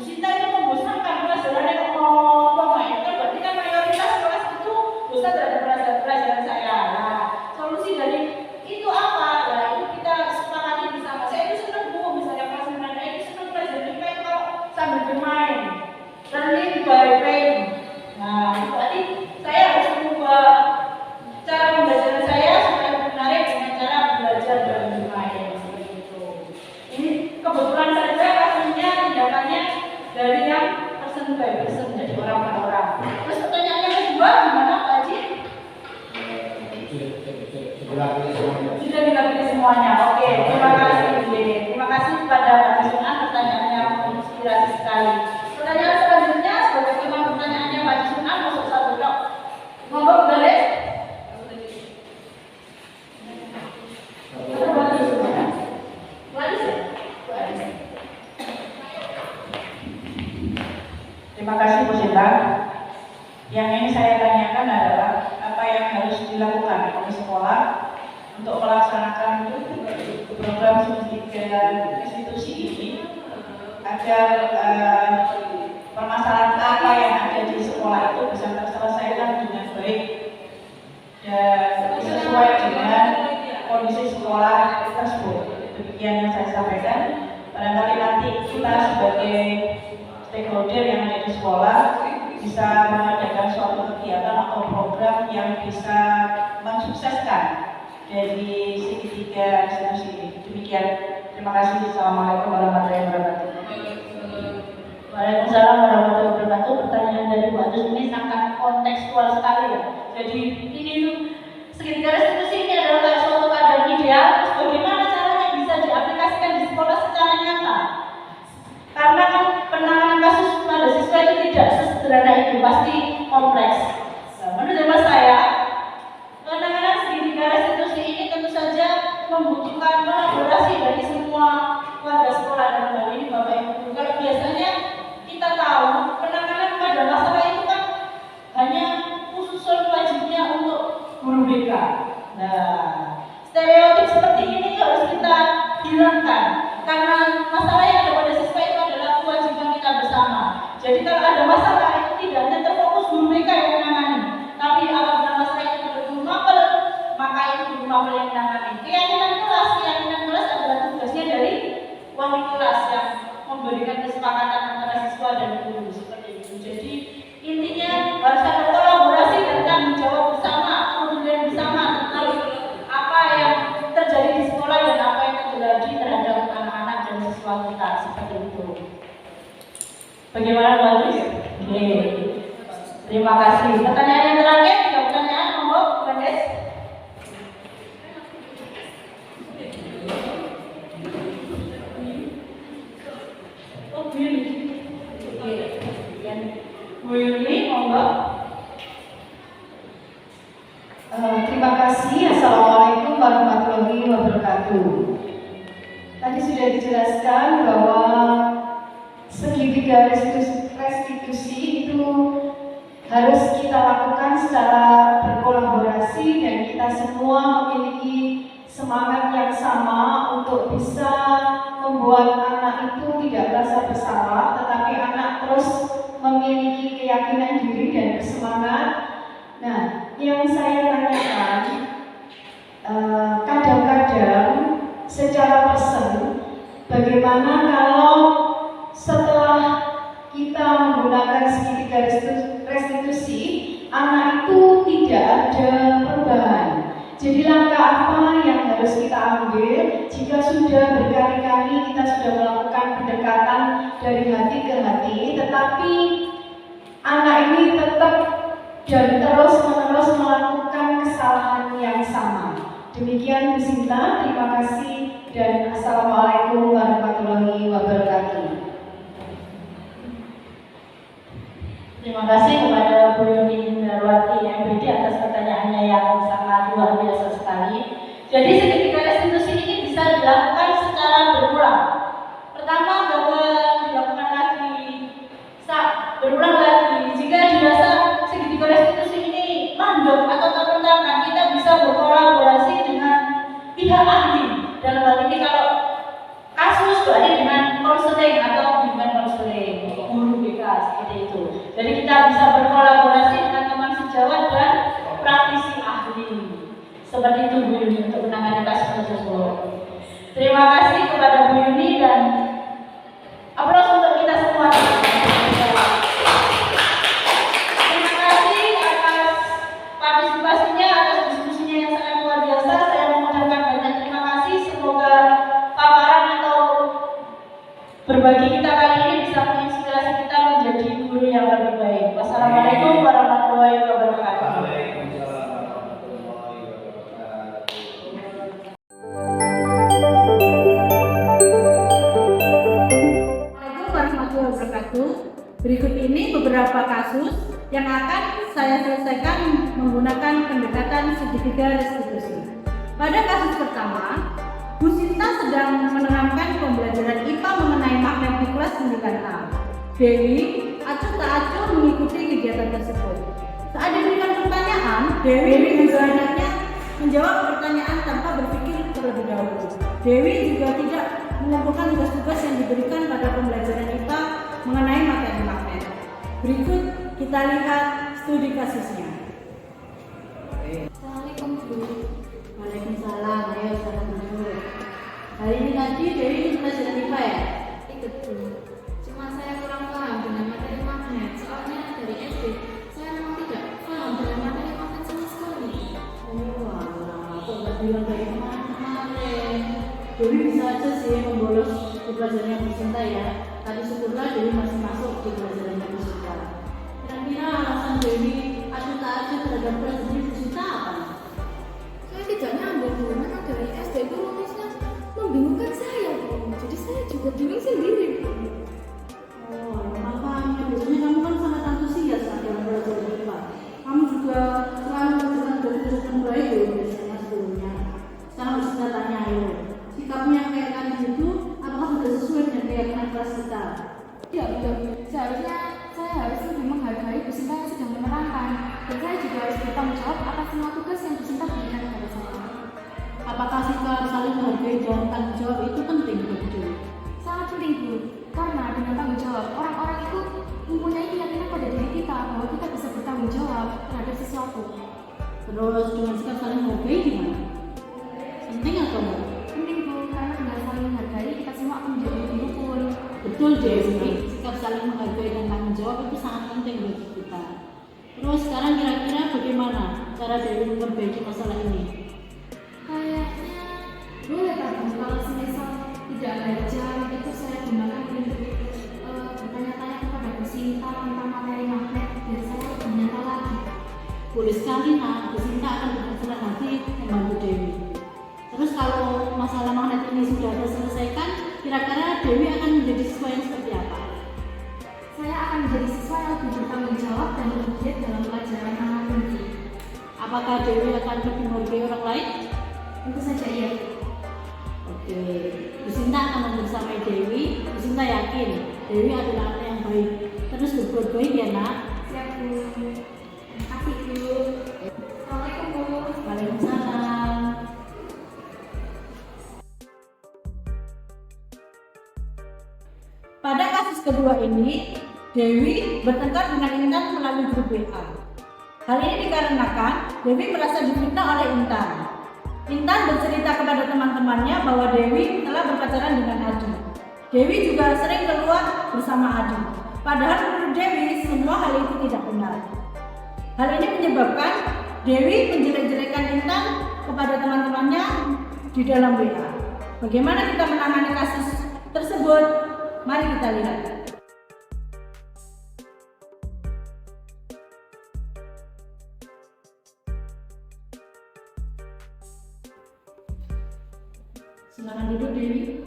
disita itu membosankan pelajarannya ngomong itu kan berarti kan mayoritas kelas itu bosan terhadap pelajaran saya. Nah, solusi dari itu apa? Nah, itu kita sepakati bersama. Saya itu senang misalnya kelas 9 itu senang pelajaran kita itu kalau sambil bermain, learning by playing. Nah, itu berarti saya harus mengubah cara pembelajaran saya supaya menarik dengan cara belajar dan bermain seperti itu. Ini kebetulan saja kasusnya tindakannya dari yang person by person, jadi orang per orang. Terus pertanyaan yang kedua gimana Pak Haji? Sudah dilapisi semuanya. Oke, terima kasih. Terima kasih kepada Pak Haji Sun'ah, pertanyaannya menginspirasi sekali. Pertanyaan selanjutnya sebagai teman pertanyaannya Pak Haji Sun'ah masuk satu blok. Monggo balik. Terima kasih Bu Sinta. Yang ini saya tanyakan adalah apa yang harus dilakukan oleh sekolah untuk melaksanakan program segitiga restitusi ini agar permasalahan apa yang ada di sekolah itu bisa terselesaikan dengan baik dan sesuai dengan kondisi sekolah tersebut. Demikian yang saya sampaikan. Barangkali nanti kita sebagai stakeholder yang ada di sekolah bisa mengadakan suatu kegiatan atau program yang bisa mensukseskan dari segitiga restitusi ini. Demikian. Terima kasih. Assalamualaikum warahmatullahi wabarakatuh. Waalaikumsalam warahmatullahi wabarakatuh. Pertanyaan dari Bu Agus ini sangat kontekstual sekali ya. Jadi ini tuh segitiga restitusi ini adalah kayak suatu keadaan ideal. Terus bagaimana caranya bisa diaplikasikan di sekolah secara nyata? Karena kan penanganan kasus pada siswa itu tidak sesederhana itu, pasti kompleks. Nah, menurut hemat saya, penanganan segitiga restitusi ini tentu saja membutuhkan kolaborasi dari semua warga sekolah dan hal ini Bapak Ibu. Kalau biasanya kita tahu penanganan pada masalah itu kan hanya khusus wajibnya untuk guru BK. Nah, stereotip seperti ini harus kita hilangkan karena masalah yang ada pada siswa itu adalah kewajiban kita bersama. Jadi kalau ada masalah itu tidak hanya terfokus guru BK yang menangani, tapi apabila masalah itu betul-betul mapel, maka Kedengaran bagus? Oke. Terima kasih. Pertanyaan yang terakhir, tiga pertanyaan, monggo, Kandes. Oh, Bu Yuli. Oke. Bu Yuli, monggo. Terima kasih. Assalamualaikum warahmatullahi wabarakatuh. Tadi sudah dijelaskan bahwa segitiga restitusi itu harus kita lakukan secara berkolaborasi dan kita semua memiliki semangat yang sama untuk bisa membuat anak itu tidak merasa bersalah, tetapi anak terus memiliki keyakinan diri dan bersemangat. Nah, yang saya tanyakan, kadang-kadang secara person, bagaimana kalau setelah kita menggunakan segitiga restitusi, anak itu tidak ada perubahan. Jadi langkah apa yang harus kita ambil jika sudah berkali-kali kita sudah melakukan pendekatan dari hati ke hati, tetapi anak ini tetap dan terus-menerus melakukan kesalahan yang sama. Demikian Bu Sinta, terima kasih dan Assalamualaikum warahmatullahi wabarakatuh. Terima kasih kepada Bu Yuni Darwati MPD atas pertanyaannya yang sangat luar biasa sekali. Jadi segitiga restitusi ini bisa dilakukan secara berulang. Pertama, bahwa dilakukan lagi, berulang lagi. Jika dirasa segitiga restitusi ini mandek atau terpentangkan, kita bisa berkolaborasi dengan pihak ahli. Dalam hal ini kalau kasus berarti dengan konseling atau bimbingan konseling, guru BK seperti itu. Jadi kita bisa berkolaborasi dengan teman sejawat dan praktisi ahli. Seperti itu Bu Yuni untuk menangani kasus tersebut. Terima kasih kepada Bu Yuni dan aplaus untuk kita semua. Terima kasih atas partisipasinya, atas diskusinya yang sangat luar biasa. Saya mengucapkan banyak terima kasih. Semoga paparan atau berbagi kita kali ini bisa menginspirasi kita menjadi guru yang lebih baik. Wassalamualaikum warahmatullahi wabarakatuh. Warahmatullahi wabarakatuh. Berikut ini beberapa kasus yang akan saya selesaikan menggunakan pendekatan segitiga restitusi. Pada kasus pertama, Bu Sinta sedang menerangkan pembelajaran IPA mengenai magnet di kelas 9A. Dewi acuh tak acuh mengikuti kegiatan tersebut. Saat diberikan pertanyaan, Dewi dengan selanjutnya menjawab pertanyaan tanpa berpikir terlebih dahulu. Dewi juga tidak mengumpulkan tugas-tugas yang diberikan pada pembelajaran IPA mengenai materi magnet. Berikut kita lihat studi kasusnya. Assalamualaikum Bu. Waalaikumsalam. Ayo salam dulu. Hari ini tadi Dewi ikut pelajaran IPA ya? Ikut Bu. Cuma saya kurang paham dengan materi magnet. Soalnya dari SD saya memang tidak paham dengan materi magnet sama sekali. Oh, alah, kok nggak bilang dari kemarin? Dewi bisa aja sih membolos di pelajaran yang Bu Sinta ya. Tadi syukurlah Dewi masih masuk di pelajaran yang Bu Sinta. Kira-kira alasan Dewi acuh tak acuh terhadap pelajaran Bu Sinta apa? Saya tidak nyambung Bu. Karena dari SD itu rumusnya membingungkan saya Bu. Jadi saya juga bingung sendiri Bu. Oh, makanya biasanya kamu kan sangat antusias saat dalam pelajaran IPA. Kamu juga selalu dengan dosen baik ya biasanya sebelumnya. Sekarang Bu Sinta tanya ayo, sikapnya kayak tadi itu apakah sudah sesuai dengan keyakinan kelas kita? Ya betul. Seharusnya saya harus lebih menghargai Bu Sinta yang sedang menerangkan. Dan saya juga harus bertanggung jawab atas semua tugas yang Bu Sinta berikan kepada saya. Apakah sikap saling menghargai dan tanggung jawab itu penting bagi Dewi? Sangat penting Bu. Karena dengan tanggung jawab, orang-orang itu mempunyai keyakinan pada diri kita bahwa kita bisa bertanggung jawab terhadap sesuatu. Terus dengan sikap saling menghargai gimana? Penting atau enggak? Penting Bu, karena dengan saling menghargai kita semua akan menjadi lebih rukun. Betul Dewi, sikap saling menghargai dan tanggung jawab itu sangat penting bagi kita. Terus sekarang kira-kira bagaimana cara Dewi memperbaiki masalah ini? Kayaknya boleh Pak Bu, kalau semisal tidak ada jam itu saya gunakan untuk bertanya-tanya kepada Bu Bu Sinta tentang materi magnet biar saya lebih nyata lagi. Boleh sekali nak, Bu Sinta akan dengan senang hati membantu Dewi. Terus kalau masalah magnet ini sudah terselesaikan, kira-kira Dewi akan menjadi siswa yang seperti apa? Saya akan menjadi siswa yang lebih bertanggung jawab dan lebih giat dalam pelajaran anatomi. Apakah Dewi akan lebih menghargai orang lain? Tentu saja iya. Oke, Bu Sinta akan membersamai Dewi. Bu Sinta yakin Dewi adalah anak yang baik. Terus berbuat baik ya nak. Siap Bu. Terima kasih Bu. Assalamualaikum Bu. Waalaikumsalam. Pada kasus kedua ini, Dewi bertengkar dengan Intan melalui grup WA. Hal ini dikarenakan Dewi merasa difitnah oleh Intan. Intan bercerita kepada teman-temannya bahwa Dewi telah berpacaran dengan Adi. Dewi juga sering keluar bersama Adi. Padahal menurut Dewi semua hal itu tidak benar. Hal ini menyebabkan Dewi menjelek-jelekan Intan kepada teman-temannya di dalam WA. Bagaimana kita menangani kasus tersebut? Mari kita lihat. Silakan duduk Dewi.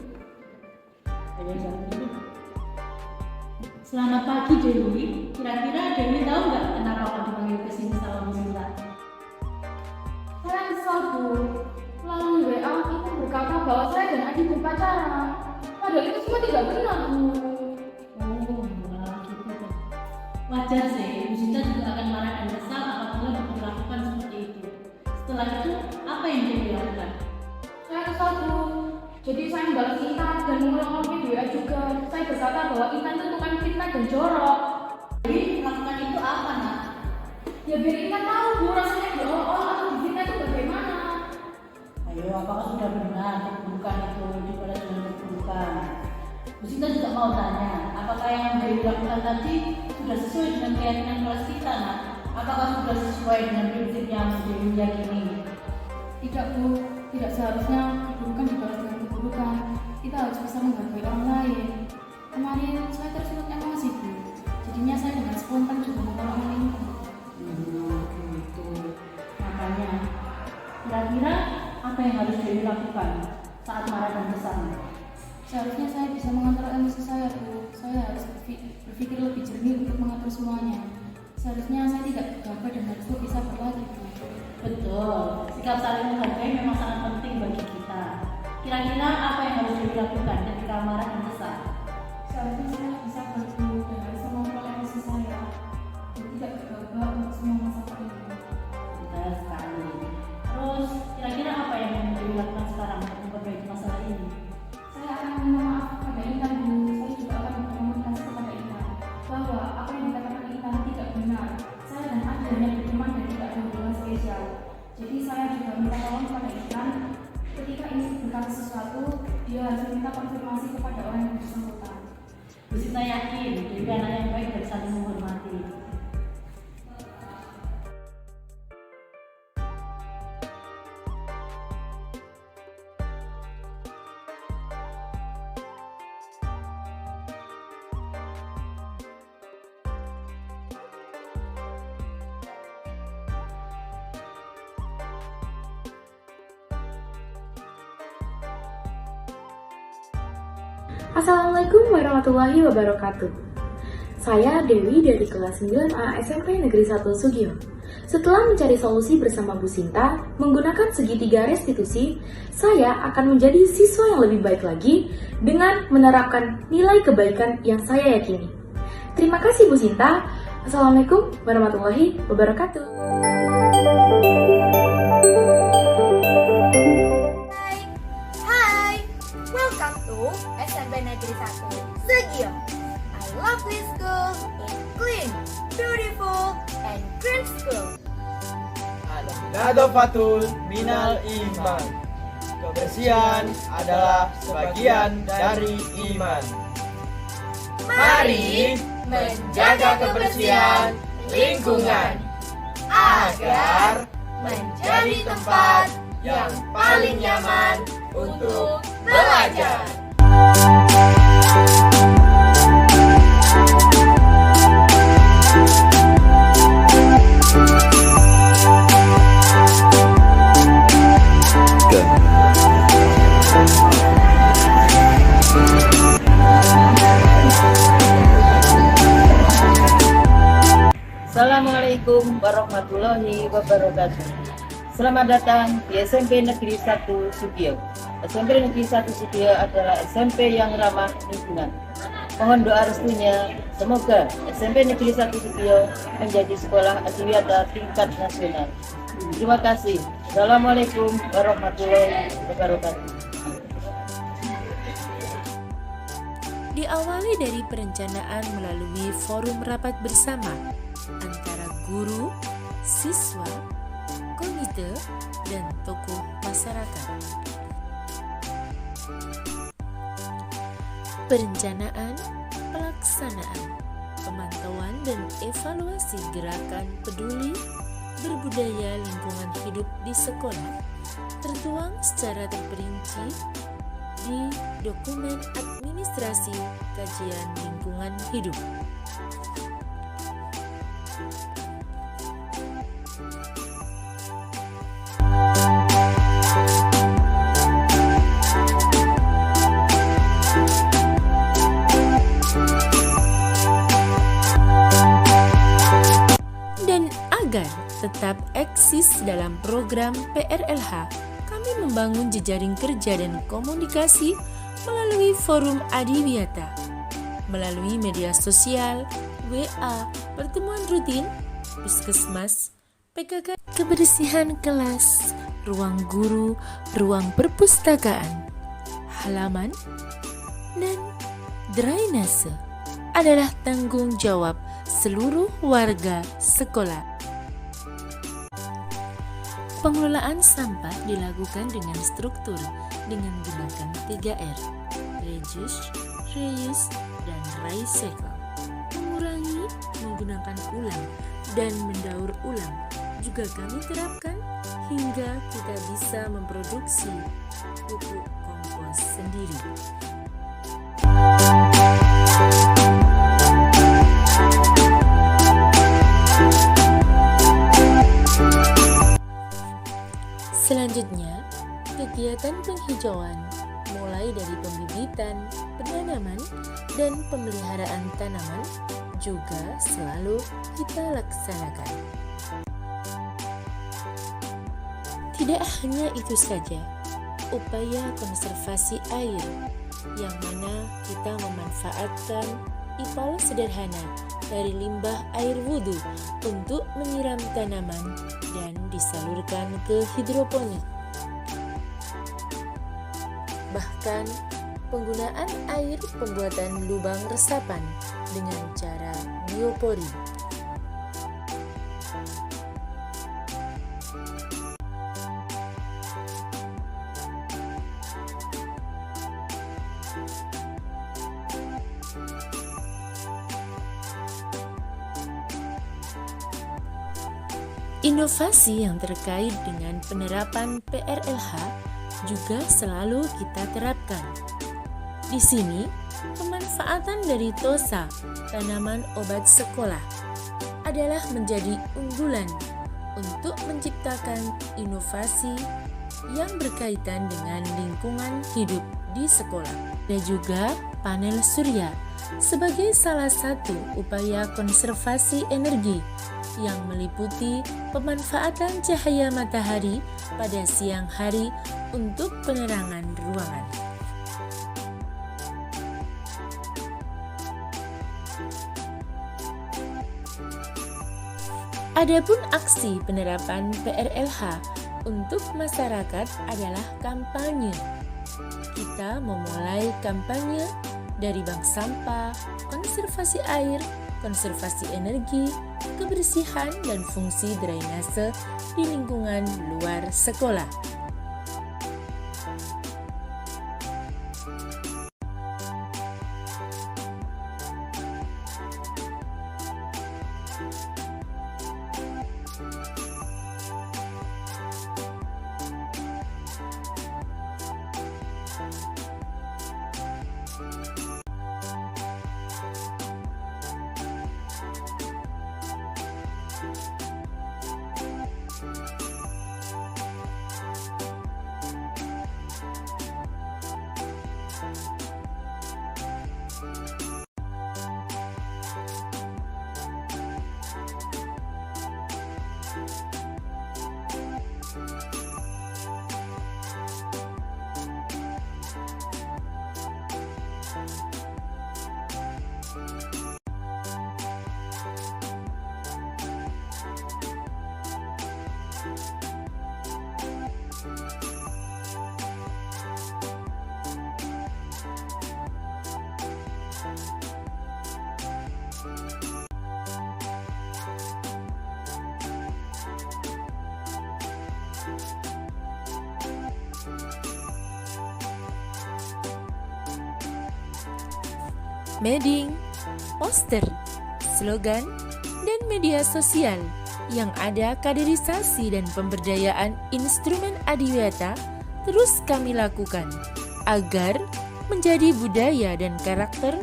Ayo jangan duduk. Selamat pagi Dewi. Kira-kira Dewi tahu nggak kenapa kamu dipanggil ke sini sama Bu Sinta? Saya kesal Bu. Melalui WA itu berkata bahwa saya dan Adi berpacaran. Padahal itu semua tidak benar Bu. Oh, malah gitu kan. Wajar sih, Bu Sinta juga akan marah dan kesal apabila diperlakukan seperti itu. Setelah itu, apa yang Dewi lakukan? Saya kesal Bu. Jadi saya membalas Intan dan mengulang-ulang di WA juga. Saya berkata bahwa Intan itu tukang fitnah dan jorok. Dewi melakukan itu apa nak? Ya biar Intan tahu Bu rasanya diolok-olok atau difitnah itu bagaimana. Ayo, apakah sudah benar keburukan itu dibalas dengan keburukan? Bu Sinta juga mau tanya, apakah yang Dewi lakukan tadi sudah sesuai dengan keyakinan kelas kita nak? Apakah sudah sesuai dengan prinsip yang Dewi yakini? Tidak Bu, tidak seharusnya keburukan dibalas dengan keburukan. Kita harus bisa menghargai orang lain. Kemarin saya tersulut emosi Bu, jadinya saya dengan spontan juga menolong Intan. Gitu. Makanya, kira-kira apa yang harus Dewi lakukan saat marah dan kesal? Seharusnya saya bisa mengatur emosi saya Bu. Saya harus berpikir lebih jernih untuk mengatur semuanya. Seharusnya saya tidak gegabah dan harus lebih sabar lagi Bu. Betul, sikap saling menghargai memang sangat penting bagi kita. Kira-kira apa yang harus Dewi lakukan ketika marah dan kesal? Seharusnya saya bisa berbu dan harus mengontrol emosi saya. Dan tidak gegabah untuk semua masalah ini. Betul sekali. Terus, kira-kira apa yang Dewi lakukan sekarang untuk memperbaiki masalah ini? Saya akan meminta maaf kepada Intan Bu. Saya juga akan berkomunikasi kepada Intan bahwa apa yang dikatakan Intan tidak benar. Saya dan Adi hanya berteman dan tidak ada hubungan spesial. Jadi saya juga minta tolong kepada Intan. Ketika ingin berkata sesuatu, dia harus minta konfirmasi kepada orang yang bersangkutan. Bu Sinta yakin Dewi anak yang baik dan saling menghormati. Assalamualaikum warahmatullahi wabarakatuh. Saya Dewi dari kelas 9A SMP Negeri 1 Sugio. Setelah mencari solusi bersama Bu Sinta, menggunakan segitiga restitusi, saya akan menjadi siswa yang lebih baik lagi dengan menerapkan nilai kebaikan yang saya yakini. Terima kasih Bu Sinta. Assalamualaikum warahmatullahi wabarakatuh. Welcome to SMP Negeri 1 Sugio. I love this school. It's clean, beautiful, and green school. Nadafatul minal iman. Kebersihan adalah sebagian dari iman. Mari menjaga kebersihan lingkungan agar menjadi tempat yang paling nyaman untuk belajar. Assalamualaikum warahmatullahi wabarakatuh. Selamat datang di SMP Negeri 1 Sugio. SMP Negeri 1 Sugio adalah SMP yang ramah lingkungan. Mohon doa restunya, semoga SMP Negeri 1 Sugio menjadi sekolah adiwiyata tingkat nasional. Terima kasih. Assalamualaikum warahmatullahi wabarakatuh. Diawali dari perencanaan melalui forum rapat bersama antara guru, siswa, komite, dan tokoh masyarakat. Perencanaan, pelaksanaan, pemantauan dan evaluasi gerakan peduli berbudaya lingkungan hidup di sekolah tertuang secara terperinci di dokumen administrasi kajian lingkungan hidup. Dan agar tetap eksis dalam program PRLH, kami membangun jejaring kerja dan komunikasi melalui forum adiwiyata, melalui media sosial, WA, pertemuan rutin, puskesmas, PKK, kebersihan kelas, ruang guru, ruang perpustakaan, halaman, dan drainase adalah tanggung jawab seluruh warga sekolah. Pengelolaan sampah dilakukan dengan struktur dengan gerakan 3R, reduce, reuse, dan recycle. Mengurangi, menggunakan ulang, dan mendaur ulang juga kami terapkan hingga kita bisa memproduksi pupuk kompos sendiri. Selanjutnya, kegiatan penghijauan mulai dari pembibitan, penanaman, dan pemeliharaan tanaman juga selalu kita laksanakan. Tidak hanya itu saja, upaya konservasi air yang mana kita memanfaatkan ipal sederhana dari limbah air wudhu untuk menyiram tanaman dan disalurkan ke hidroponik. Bahkan penggunaan air pembuatan lubang resapan dengan cara biopori. Inovasi yang terkait dengan penerapan PRLH juga selalu kita terapkan. Di sini, pemanfaatan dari TOSA, tanaman obat sekolah, adalah menjadi unggulan untuk menciptakan inovasi yang berkaitan dengan lingkungan hidup di sekolah. Dan juga panel surya sebagai salah satu upaya konservasi energi yang meliputi pemanfaatan cahaya matahari pada siang hari untuk penerangan ruangan. Adapun aksi penerapan PRLH untuk masyarakat adalah kampanye. Kita memulai kampanye dari bank sampah, konservasi air, konservasi energi, kebersihan, dan fungsi drainase di lingkungan luar sekolah. Mading, poster, slogan, dan media sosial yang ada kaderisasi dan pemberdayaan instrumen adiwiyata terus kami lakukan agar menjadi budaya dan karakter.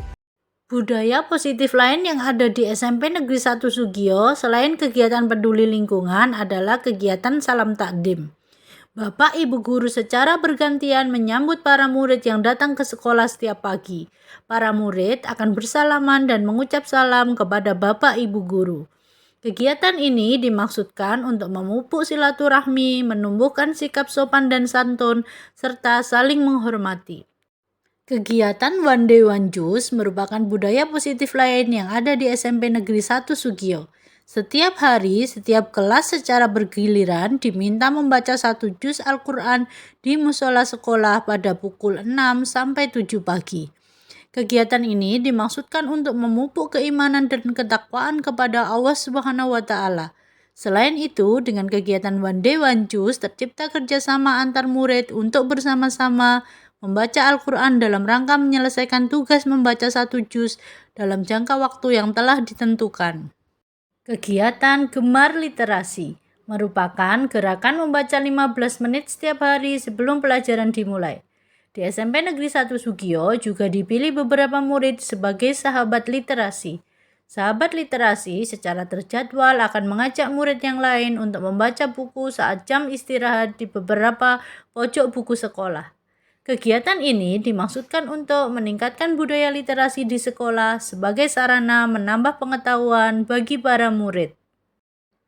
Budaya positif lain yang ada di SMP Negeri 1 Sugio selain kegiatan peduli lingkungan adalah kegiatan salam takdim. Bapak Ibu guru secara bergantian menyambut para murid yang datang ke sekolah setiap pagi. Para murid akan bersalaman dan mengucap salam kepada Bapak Ibu guru. Kegiatan ini dimaksudkan untuk memupuk silaturahmi, menumbuhkan sikap sopan dan santun, serta saling menghormati. Kegiatan One Day One Juz merupakan budaya positif lain yang ada di SMP Negeri 1 Sugio. Setiap hari, setiap kelas secara bergiliran diminta membaca 1 juz Al-Quran di musola sekolah pada pukul 6 sampai 7 pagi. Kegiatan ini dimaksudkan untuk memupuk keimanan dan ketakwaan kepada Allah Subhanahu wa Ta'ala. Selain itu, dengan kegiatan One Day One Juz tercipta kerjasama antar murid untuk bersama-sama membaca Al-Quran dalam rangka menyelesaikan tugas membaca 1 juz dalam jangka waktu yang telah ditentukan. Kegiatan Gemar Literasi merupakan gerakan membaca 15 menit setiap hari sebelum pelajaran dimulai. Di SMP Negeri 1 Sugio juga dipilih beberapa murid sebagai sahabat literasi. Sahabat literasi secara terjadwal akan mengajak murid yang lain untuk membaca buku saat jam istirahat di beberapa pojok buku sekolah. Kegiatan ini dimaksudkan untuk meningkatkan budaya literasi di sekolah sebagai sarana menambah pengetahuan bagi para murid.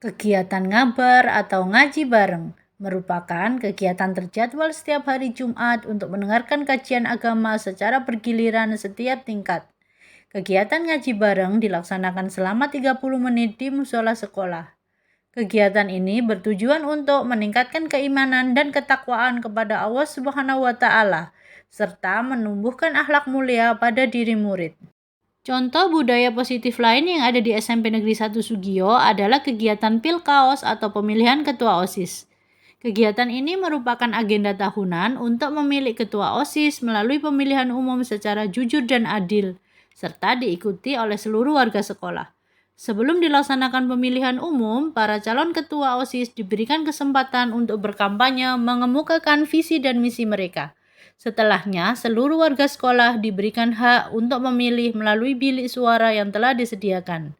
Kegiatan ngabar atau ngaji bareng merupakan kegiatan terjadwal setiap hari Jumat untuk mendengarkan kajian agama secara bergiliran setiap tingkat. Kegiatan ngaji bareng dilaksanakan selama 30 menit di musola sekolah. Kegiatan ini bertujuan untuk meningkatkan keimanan dan ketakwaan kepada Allah Subhanahu wa Ta'ala, serta menumbuhkan akhlak mulia pada diri murid. Contoh budaya positif lain yang ada di SMP Negeri 1 Sugio adalah kegiatan Pilkaos atau pemilihan ketua OSIS. Kegiatan ini merupakan agenda tahunan untuk memilih ketua OSIS melalui pemilihan umum secara jujur dan adil, serta diikuti oleh seluruh warga sekolah. Sebelum dilaksanakan pemilihan umum, para calon ketua OSIS diberikan kesempatan untuk berkampanye mengemukakan visi dan misi mereka. Setelahnya, seluruh warga sekolah diberikan hak untuk memilih melalui bilik suara yang telah disediakan.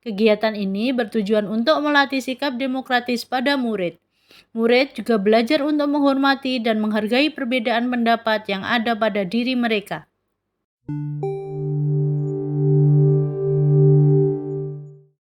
Kegiatan ini bertujuan untuk melatih sikap demokratis pada murid. Murid juga belajar untuk menghormati dan menghargai perbedaan pendapat yang ada pada diri mereka.